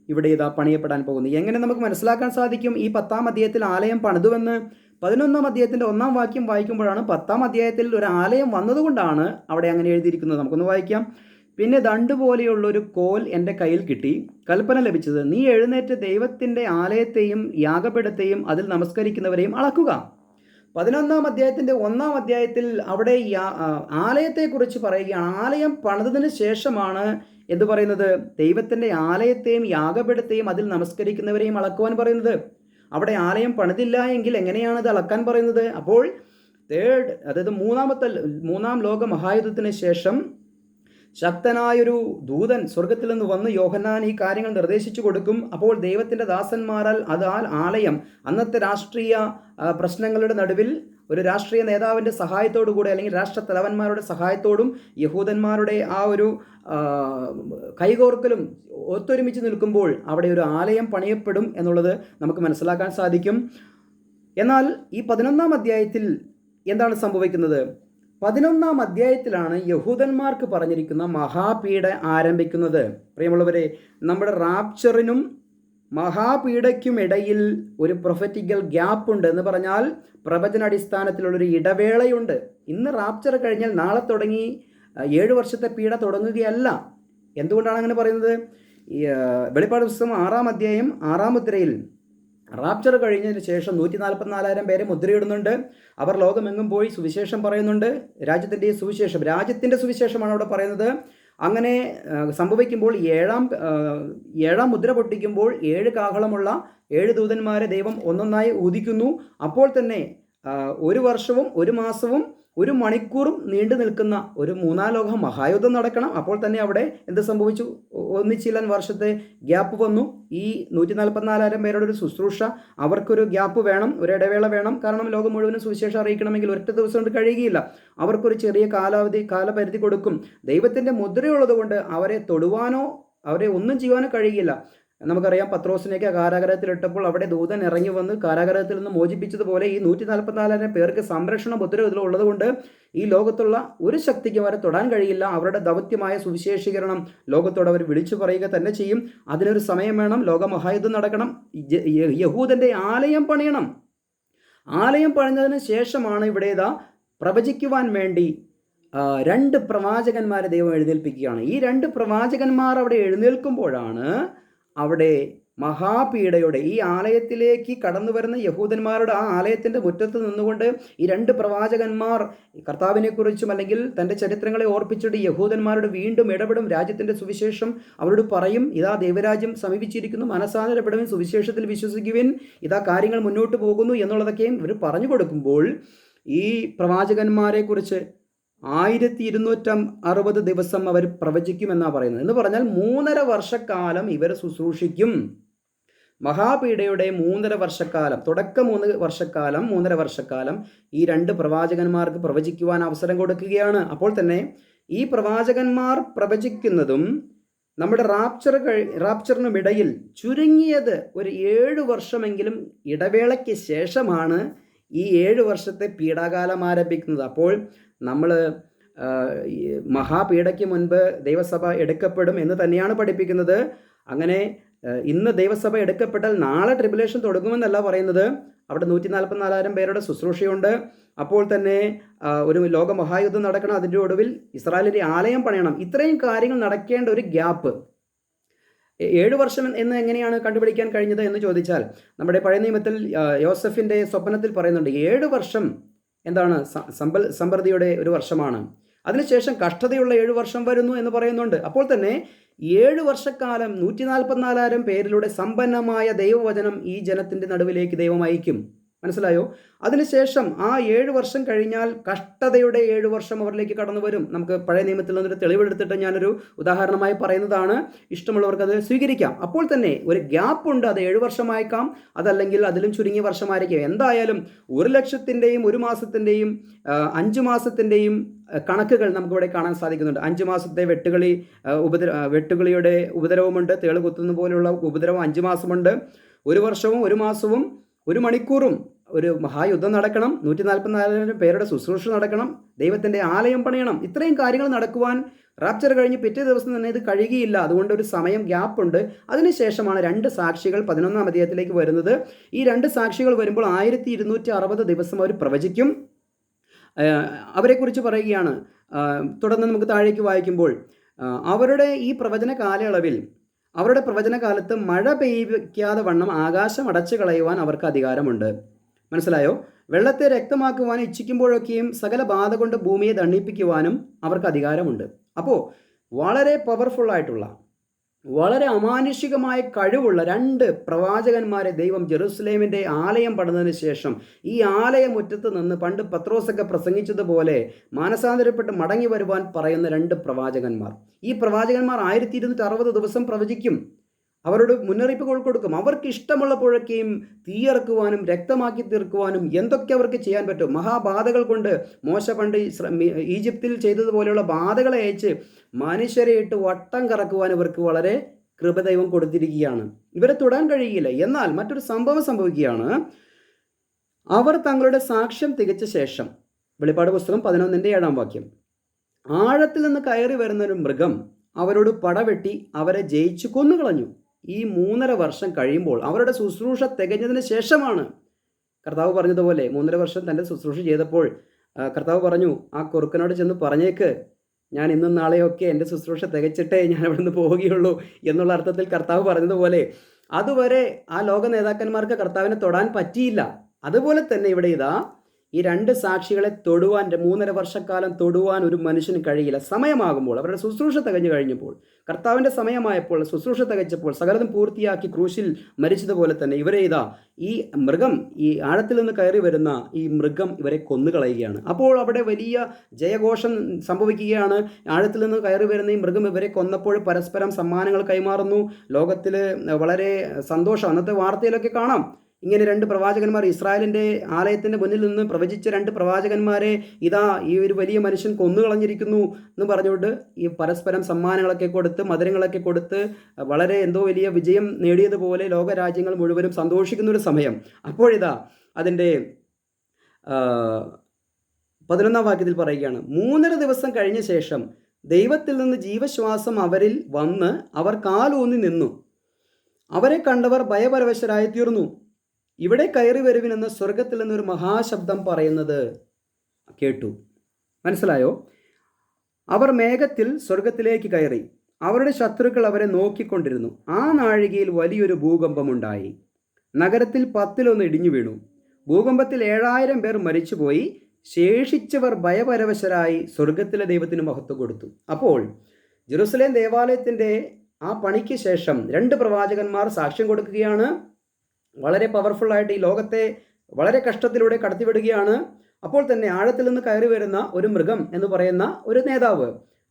ഇവിടെ ഇതാ പണിയപ്പെടാൻ പോകുന്നു. എങ്ങനെ നമുക്ക് മനസ്സിലാക്കാൻ സാധിക്കും ഈ 10-ാം അധ്യായത്തിൽ ആലയം പണിതുവെന്ന്? 11-ാം അധ്യായത്തിൻ്റെ 1-ാം വാക്യം വായിക്കുമ്പോഴാണ് 10-ാം അധ്യായത്തിൽ ഒരു ആലയം വന്നതുകൊണ്ടാണ് അവിടെ അങ്ങനെ എഴുതിയിരിക്കുന്നത്. നമുക്കൊന്ന് വായിക്കാം. പിന്നെ ദണ്ട് പോലെയുള്ളൊരു കോൽ എൻ്റെ കയ്യിൽ കിട്ടി. കൽപ്പന ലഭിച്ചത്, നീ എഴുന്നേറ്റ് ദൈവത്തിൻ്റെ ആലയത്തെയും യാഗപീഠത്തെയും അതിൽ നമസ്കരിക്കുന്നവരെയും അളക്കുക. 11-ാം അധ്യായത്തിൻ്റെ 1-ാം അധ്യായത്തിൽ അവിടെ ആലയത്തെക്കുറിച്ച് പറയുകയാണ്. ആലയം പണിതതിന് ശേഷമാണ് എന്ത് പറയുന്നത്? ദൈവത്തിൻ്റെ ആലയത്തെയും യാഗപീഠത്തെയും അതിൽ നമസ്കരിക്കുന്നവരെയും അളക്കുവാൻ പറയുന്നത്. അവിടെ ആലയം പണിതില്ല എങ്കിൽ എങ്ങനെയാണ് ഇത് അളക്കാൻ പറയുന്നത്? അപ്പോൾ അതായത് മൂന്നാം ലോക മഹായുദ്ധത്തിന് ശേഷം ശക്തനായൊരു ദൂതൻ സ്വർഗത്തിൽ നിന്ന് വന്ന് യോഹന്നാൻ ഈ കാര്യങ്ങൾ നിർദ്ദേശിച്ചു കൊടുക്കും. അപ്പോൾ ദൈവത്തിൻ്റെ ദാസന്മാരാൽ ആലയം അന്നത്തെ രാഷ്ട്രീയ പ്രശ്നങ്ങളുടെ നടുവിൽ ഒരു രാഷ്ട്രീയ നേതാവിൻ്റെ സഹായത്തോടു കൂടെ, അല്ലെങ്കിൽ രാഷ്ട്ര തലവന്മാരുടെ സഹായത്തോടും യഹൂദന്മാരുടെ ആ ഒരു കൈകോർക്കലും ഒത്തൊരുമിച്ച് നിൽക്കുമ്പോൾ അവിടെ ഒരു ആലയം പണിയപ്പെടും എന്നുള്ളത് നമുക്ക് മനസ്സിലാക്കാൻ സാധിക്കും. എന്നാൽ ഈ 11-ാം അധ്യായത്തിൽ എന്താണ് സംഭവിക്കുന്നത്? 11-ാം അധ്യായത്തിലാണ് യഹൂദന്മാർക്ക് പറഞ്ഞിരിക്കുന്ന മഹാപീഡ ആരംഭിക്കുന്നത്. പ്രിയമുള്ളവരെ, നമ്മുടെ റാപ്ചറിനും മഹാപീഡയ്ക്കുമിടയിൽ ഒരു പ്രൊഫറ്റിക്കൽ ഗ്യാപ്പ് ഉണ്ട്. എന്ന് പറഞ്ഞാൽ പ്രവചനാടിസ്ഥാനത്തിലുള്ളൊരു ഇടവേളയുണ്ട്. ഇന്ന് റാപ്ചർ കഴിഞ്ഞാൽ നാളെ തുടങ്ങി 7 വർഷത്തെ പീഡ തുടങ്ങുകയല്ല. എന്തുകൊണ്ടാണ് അങ്ങനെ പറയുന്നത്? വെളിപ്പാട് പുസ്തകം 6-ാം അധ്യായം 6-ാം മുദ്രയിൽ റാപ്ചർ കഴിഞ്ഞതിന് ശേഷം 144,000 പേരെ മുദ്രയിടുന്നുണ്ട്. അവർ ലോകമെങ്ങും പോയി സുവിശേഷം പറയുന്നുണ്ട്. രാജ്യത്തിൻ്റെ സുവിശേഷമാണ് അവിടെ പറയുന്നത്. അങ്ങനെ സംഭവിക്കുമ്പോൾ ഏഴാം മുദ്ര പൊട്ടിക്കുമ്പോൾ 7 കാഹളമുള്ള 7 ദൂതന്മാരെ ദൈവം ഒന്നൊന്നായി ഊദിക്കുന്നു. അപ്പോൾ തന്നെ 1 വർഷവും 1 മാസവും 1 മണിക്കൂറും നീണ്ടു നിൽക്കുന്ന ഒരു 3-ാം ലോക മഹായുദ്ധം നടക്കണം. അപ്പോൾ തന്നെ അവിടെ എന്ത് സംഭവിച്ചു? 1 വർഷത്തെ ഗ്യാപ്പ് വന്നു. ഈ 144,000 പേരുടെ ഒരു ശുശ്രൂഷ, അവർക്കൊരു ഗ്യാപ്പ് വേണം, ഒരു ഇടവേള വേണം. കാരണം ലോകം മുഴുവനും സുവിശേഷം അറിയിക്കണമെങ്കിൽ ഒറ്റ ദിവസം കൊണ്ട് കഴിയുകയില്ല. അവർക്കൊരു ചെറിയ കാലപരിധി കൊടുക്കും. ദൈവത്തിൻ്റെ മുദ്രയുള്ളത് കൊണ്ട് അവരെ തൊടുവാനോ അവരെ ഒന്നും ചെയ്യുവാനോ കഴിയില്ല. നമുക്കറിയാം, പത്രോസിനെയൊക്കെ കാരാഗ്രഹത്തിലിട്ടപ്പോൾ അവിടെ ദൂതൻ ഇറങ്ങി വന്ന് കാരാഗ്രഹത്തിൽ നിന്ന് മോചിപ്പിച്ചതുപോലെ ഈ 144,000 പേർക്ക് സംരക്ഷണ മുദ്ര ഇതിലുള്ളത് കൊണ്ട് ഈ ലോകത്തുള്ള ഒരു ശക്തിക്ക് അവരെ തൊടാൻ കഴിയില്ല. അവരുടെ ദൗത്യമായ സുവിശേഷീകരണം ലോകത്തോട് അവർ വിളിച്ചു പറയുക തന്നെ ചെയ്യും. അതിനൊരു സമയം വേണം. ലോകമഹായുദ്ധം നടക്കണം. യഹൂദൻ്റെ ആലയം പണിയണം. ആലയം പണിഞ്ഞതിന് ശേഷമാണ് ഇവിടെ പ്രവചിക്കുവാൻ വേണ്ടി 2 പ്രവാചകന്മാരെ ദൈവം എഴുന്നേൽപ്പിക്കുകയാണ്. ഈ 2 പ്രവാചകന്മാർ അവിടെ എഴുന്നേൽക്കുമ്പോഴാണ് അവിടെ മഹാപീഡയുടെ ഈ ആലയത്തിലേക്ക് കടന്നു വരുന്ന യഹൂദന്മാരുടെ ആ ആലയത്തിൻ്റെ മുറ്റത്ത് നിന്നുകൊണ്ട് ഈ 2 പ്രവാചകന്മാർ കർത്താവിനെക്കുറിച്ചും അല്ലെങ്കിൽ തൻ്റെ ചരിത്രങ്ങളെ ഓർപ്പിച്ചിട്ട് യഹൂദന്മാരോട് വീണ്ടും ഇടപെടും. രാജ്യത്തിൻ്റെ സുവിശേഷം അവരോട് പറയും. ഇതാ ദൈവരാജ്യം സമീപിച്ചിരിക്കുന്നു, മനസ്സാന്തരപ്പെടുവിൻ, സുവിശേഷത്തിൽ വിശ്വസിക്കുവിൻ, ഇതാ കാര്യങ്ങൾ മുന്നോട്ട് പോകുന്നു എന്നുള്ളതൊക്കെയും ഇവർ പറഞ്ഞു കൊടുക്കുമ്പോൾ ഈ പ്രവാചകന്മാരെക്കുറിച്ച് 1260 ദിവസം അവർ പ്രവചിക്കുമെന്നാണ് പറയുന്നത്. എന്ന് പറഞ്ഞാൽ 3.5 വർഷക്കാലം ഇവർ ശുശ്രൂഷിക്കും. മഹാപീഡയുടെ 3.5 വർഷക്കാലം, തുടക്കം 3 വർഷക്കാലം, 3.5 വർഷക്കാലം ഈ 2 പ്രവാചകന്മാർക്ക് പ്രവചിക്കുവാൻ അവസരം കൊടുക്കുകയാണ്. അപ്പോൾ തന്നെ ഈ പ്രവാചകന്മാർ പ്രവചിക്കുന്നതും നമ്മുടെ റാപ്ചറിനുമിടയിൽ ചുരുങ്ങിയത് ഒരു 7 വർഷമെങ്കിലും ഇടവേളയ്ക്ക് ശേഷമാണ് ഈ 7 വർഷത്തെ പീഡാകാലം ആരംഭിക്കുന്നത്. അപ്പോൾ നമ്മൾ മഹാപീഡയ്ക്ക് മുൻപ് ദൈവസഭ എടുക്കപ്പെടും എന്ന് തന്നെയാണ് പഠിപ്പിക്കുന്നത്. അങ്ങനെ ഇന്ന് ദൈവസഭ എടുക്കപ്പെട്ടാൽ നാളെ ട്രിബുലേഷൻ തുടങ്ങുമെന്നല്ല പറയുന്നത്. അവിടെ 144,000 പേരുടെ ശുശ്രൂഷയുണ്ട്. അപ്പോൾ തന്നെ ഒരു ലോകമഹായുദ്ധം നടക്കണം. അതിൻ്റെ ഒടുവിൽ ഇസ്രായേലിൻ്റെ ആലയം പണിയണം. ഇത്രയും കാര്യങ്ങൾ നടക്കേണ്ട ഒരു ഗ്യാപ്പ് 7 വർഷം എന്ന് എങ്ങനെയാണ് കണ്ടുപിടിക്കാൻ കഴിഞ്ഞത് എന്ന് ചോദിച്ചാൽ, നമ്മുടെ പഴയ നിയമത്തിൽ യോസഫിൻ്റെ സ്വപ്നത്തിൽ പറയുന്നുണ്ട് 7 വർഷം എന്താണ് സമൃദ്ധിയുടെ ഒരു വർഷമാണ്. അതിനുശേഷം കഷ്ടതയുള്ള 7 വർഷം വരുന്നു എന്ന് പറയുന്നുണ്ട്. അപ്പോൾ തന്നെ 7 വർഷക്കാലം 144,000 പേരിലൂടെ സമ്പന്നമായ ദൈവവചനം ഈ ജനത്തിൻ്റെ നടുവിലേക്ക് ദൈവം അയക്കും. മനസ്സിലായോ? അതിനുശേഷം ആ 7 വർഷം കഴിഞ്ഞാൽ കഷ്ടതയുടെ 7 വർഷം അവരിലേക്ക് കടന്നു വരും. നമുക്ക് പഴയ നിയമത്തിൽ നിന്നൊരു തെളിവെടുത്തിട്ട് ഞാനൊരു ഉദാഹരണമായി പറയുന്നതാണ്. ഇഷ്ടമുള്ളവർക്ക് അത് സ്വീകരിക്കാം. അപ്പോൾ തന്നെ ഒരു ഗ്യാപ്പ് ഉണ്ട്. അത് 7 വർഷമായേക്കാം, അതല്ലെങ്കിൽ അതിലും ചുരുങ്ങിയ വർഷമായിരിക്കും. എന്തായാലും 1,00,000-ൻ്റെയും 1 മാസത്തിൻ്റെയും 5 മാസത്തിൻ്റെയും കണക്കുകൾ നമുക്കിവിടെ കാണാൻ സാധിക്കുന്നുണ്ട്. 5 മാസത്തെ വെട്ടുകിളിയുടെ ഉപദ്രവമുണ്ട്. തേള് കുത്തുന്ന പോലെയുള്ള ഉപദ്രവം 5 മാസമുണ്ട്. 1 വർഷവും 1 മാസവും 1 മണിക്കൂറും ഒരു മഹായുദ്ധം നടക്കണം. 144,000 പേരുടെ ശുശ്രൂഷ നടക്കണം. ദൈവത്തിൻ്റെ ആലയം പണിയണം. ഇത്രയും കാര്യങ്ങൾ നടക്കുവാൻ റാപ്ചർ കഴിഞ്ഞ് പിറ്റേ ദിവസം തന്നെ ഇത് കഴിയുകയില്ല. അതുകൊണ്ട് ഒരു സമയം ഗ്യാപ്പുണ്ട്. അതിനുശേഷമാണ് 2 സാക്ഷികൾ 11-ാം അധ്യായത്തിലേക്ക് വരുന്നത്. ഈ 2 സാക്ഷികൾ വരുമ്പോൾ 1260 ദിവസം അവർ പ്രവചിക്കും. അവരെക്കുറിച്ച് പറയുകയാണ്. തുടർന്ന് നമുക്ക് താഴേക്ക് വായിക്കുമ്പോൾ അവരുടെ ഈ പ്രവചന കാലയളവിൽ, അവരുടെ പ്രവചന കാലത്ത് മഴ പെയ്യിക്കാതെ വണ്ണം ആകാശം അടച്ചു കളയുവാൻ അവർക്ക് അധികാരമുണ്ട്. മനസ്സിലായോ? വെള്ളത്തെ രക്തമാക്കുവാനും ഇച്ഛിക്കുമ്പോഴൊക്കെയും സകല ബാധ കൊണ്ട് ഭൂമിയെ ദണ്ഡിപ്പിക്കുവാനും അവർക്ക് അധികാരമുണ്ട്. അപ്പോൾ വളരെ പവർഫുള്ളായിട്ടുള്ള, വളരെ അമാനുഷികമായ കഴിവുള്ള 2 പ്രവാചകന്മാരെ ദൈവം ജെറുസലേമിൻ്റെ ആലയം പണിതതിന് ശേഷം ഈ ആലയമുറ്റത്ത് നിന്ന് പണ്ട് പത്രോസൊക്കെ പ്രസംഗിച്ചതുപോലെ മാനസാന്തരപ്പെട്ട് മടങ്ങി വരുവാൻ പറയുന്ന 2 പ്രവാചകന്മാർ. ഈ പ്രവാചകന്മാർ 1260 ദിവസം പ്രവചിക്കും. അവരോട് മുന്നറിയിപ്പ് കൊടുക്കും. അവർക്ക് ഇഷ്ടമുള്ളപ്പോഴൊക്കെയും തീയിറക്കുവാനും രക്തമാക്കി തീർക്കുവാനും എന്തൊക്കെ അവർക്ക് ചെയ്യാൻ പറ്റും. മഹാബാധകൾ കൊണ്ട് മോശ പണ്ട് ഈജിപ്തിൽ ചെയ്തതുപോലെയുള്ള ബാധകളെ അയച്ച് മനുഷ്യരെ ഇട്ട് വട്ടം കറക്കുവാൻ ഇവർക്ക് വളരെ കൃപ ദൈവം കൊടുത്തിരിക്കുകയാണ്. ഇവരെ തൊടാൻ കഴിയില്ല. എന്നാൽ മറ്റൊരു സംഭവം സംഭവിക്കുകയാണ്. അവർ തങ്ങളുടെ സാക്ഷ്യം തികച്ച ശേഷം, വെളിപ്പാട് പുസ്തകം 11:7 ആഴത്തിൽ നിന്ന് കയറി വരുന്നൊരു മൃഗം അവരോട് പടവെട്ടി അവരെ ജയിച്ചു കൊന്നുകളഞ്ഞു. ഈ 3.5 വർഷം കഴിയുമ്പോൾ അവരുടെ ശുശ്രൂഷ തികഞ്ഞതിന് ശേഷമാണ് കർത്താവ് പറഞ്ഞതുപോലെ 3.5 വർഷം തൻ്റെ ശുശ്രൂഷ ചെയ്തപ്പോൾ കർത്താവ് പറഞ്ഞു, ആ കുറുക്കനോട് ചെന്ന് പറഞ്ഞേക്ക്, ഞാൻ ഇന്നും നാളെയൊക്കെ എൻ്റെ ശുശ്രൂഷ തികച്ചിട്ടേ ഞാൻ അവിടെ നിന്ന് പോവുകയുള്ളൂ എന്നുള്ള അർത്ഥത്തിൽ കർത്താവ് പറഞ്ഞതുപോലെ അതുവരെ ആ ലോക നേതാക്കന്മാർക്ക് കർത്താവിനെ തൊടാൻ പറ്റിയില്ല. അതുപോലെ തന്നെ ഇവിടെ ഇതാ ഈ 2 സാക്ഷികളെ തൊടുവാൻ 3.5 വർഷക്കാലം തൊടുവാൻ ഒരു മനുഷ്യന് കഴിയില്ല. സമയമാകുമ്പോൾ, അവരുടെ ശുശ്രൂഷ തികഞ്ഞു കഴിഞ്ഞപ്പോൾ, കർത്താവിൻ്റെ സമയമായപ്പോൾ, ശുശ്രൂഷ തികച്ചപ്പോൾ, സകലതും പൂർത്തിയാക്കി ക്രൂശിൽ മരിച്ചതുപോലെ തന്നെ ഇവരെ ഇതാ ഈ മൃഗം, ഈ ആഴത്തിൽ നിന്ന് കയറി വരുന്ന ഈ മൃഗം ഇവരെ കൊന്നുകളയുകയാണ്. അപ്പോൾ അവിടെ വലിയ ജയഘോഷം സംഭവിക്കുകയാണ്. ആഴത്തിൽ നിന്ന് കയറി വരുന്ന ഈ മൃഗം ഇവരെ കൊന്നപ്പോൾ പരസ്പരം സമ്മാനങ്ങൾ കൈമാറുന്നു. ലോകത്തിൽ വളരെ സന്തോഷം. അന്നത്തെ വാർത്തയിലൊക്കെ കാണാം, ഇങ്ങനെ 2 പ്രവാചകന്മാർ, ഇസ്രായേലിൻ്റെ ആലയത്തിൻ്റെ മുന്നിൽ നിന്ന് പ്രവചിച്ച 2 പ്രവാചകന്മാരെ ഇതാ ഈ ഒരു വലിയ മനുഷ്യൻ കൊന്നുകളഞ്ഞിരിക്കുന്നു എന്ന് പറഞ്ഞുകൊണ്ട് ഈ പരസ്പരം സമ്മാനങ്ങളൊക്കെ കൊടുത്ത്, മധുരങ്ങളൊക്കെ കൊടുത്ത് വളരെ എന്തോ വലിയ വിജയം നേടിയതുപോലെ ലോകരാജ്യങ്ങൾ മുഴുവനും സന്തോഷിക്കുന്നൊരു സമയം. അപ്പോഴിതാ അതിൻ്റെ 11 വാക്യത്തിൽ പറയുകയാണ്, 3.5 ദിവസം കഴിഞ്ഞ ശേഷം ദൈവത്തിൽ നിന്ന് ജീവശ്വാസം അവരിൽ വന്ന് അവർ കാലൂന്നി നിന്നു. അവരെ കണ്ടവർ ഭയപരവശരായി തീർന്നു. ഇവിടെ കയറി വരുവിനെന്ന് സ്വർഗത്തിൽ നിന്നൊരു മഹാശബ്ദം പറയുന്നത് കേട്ടു. മനസ്സിലായോ? അവർ മേഘത്തിൽ സ്വർഗത്തിലേക്ക് കയറി. അവരുടെ ശത്രുക്കൾ അവരെ നോക്കിക്കൊണ്ടിരുന്നു. ആ നാഴികയിൽ വലിയൊരു ഭൂകമ്പമുണ്ടായി. നഗരത്തിൽ 10 ഇടിഞ്ഞു വീണു. ഭൂകമ്പത്തിൽ 7000 പേർ മരിച്ചുപോയി. ശേഷിച്ചവർ ഭയപരവശരായി സ്വർഗത്തിലെ ദൈവത്തിന് മഹത്വം കൊടുത്തു. അപ്പോൾ ജെറുസലേം ദേവാലയത്തിൻ്റെ ആ പണിക്ക് ശേഷം 2 പ്രവാചകന്മാർ സാക്ഷ്യം കൊടുക്കുകയാണ്. വളരെ പവർഫുള്ളായിട്ട് ഈ ലോകത്തെ വളരെ കഷ്ടത്തിലൂടെ കടത്തിവിടുകയാണ്. അപ്പോൾ തന്നെ ആഴത്തിൽ നിന്ന് കയറി വരുന്ന ഒരു മൃഗം എന്ന് പറയുന്ന ഒരു നേതാവ്,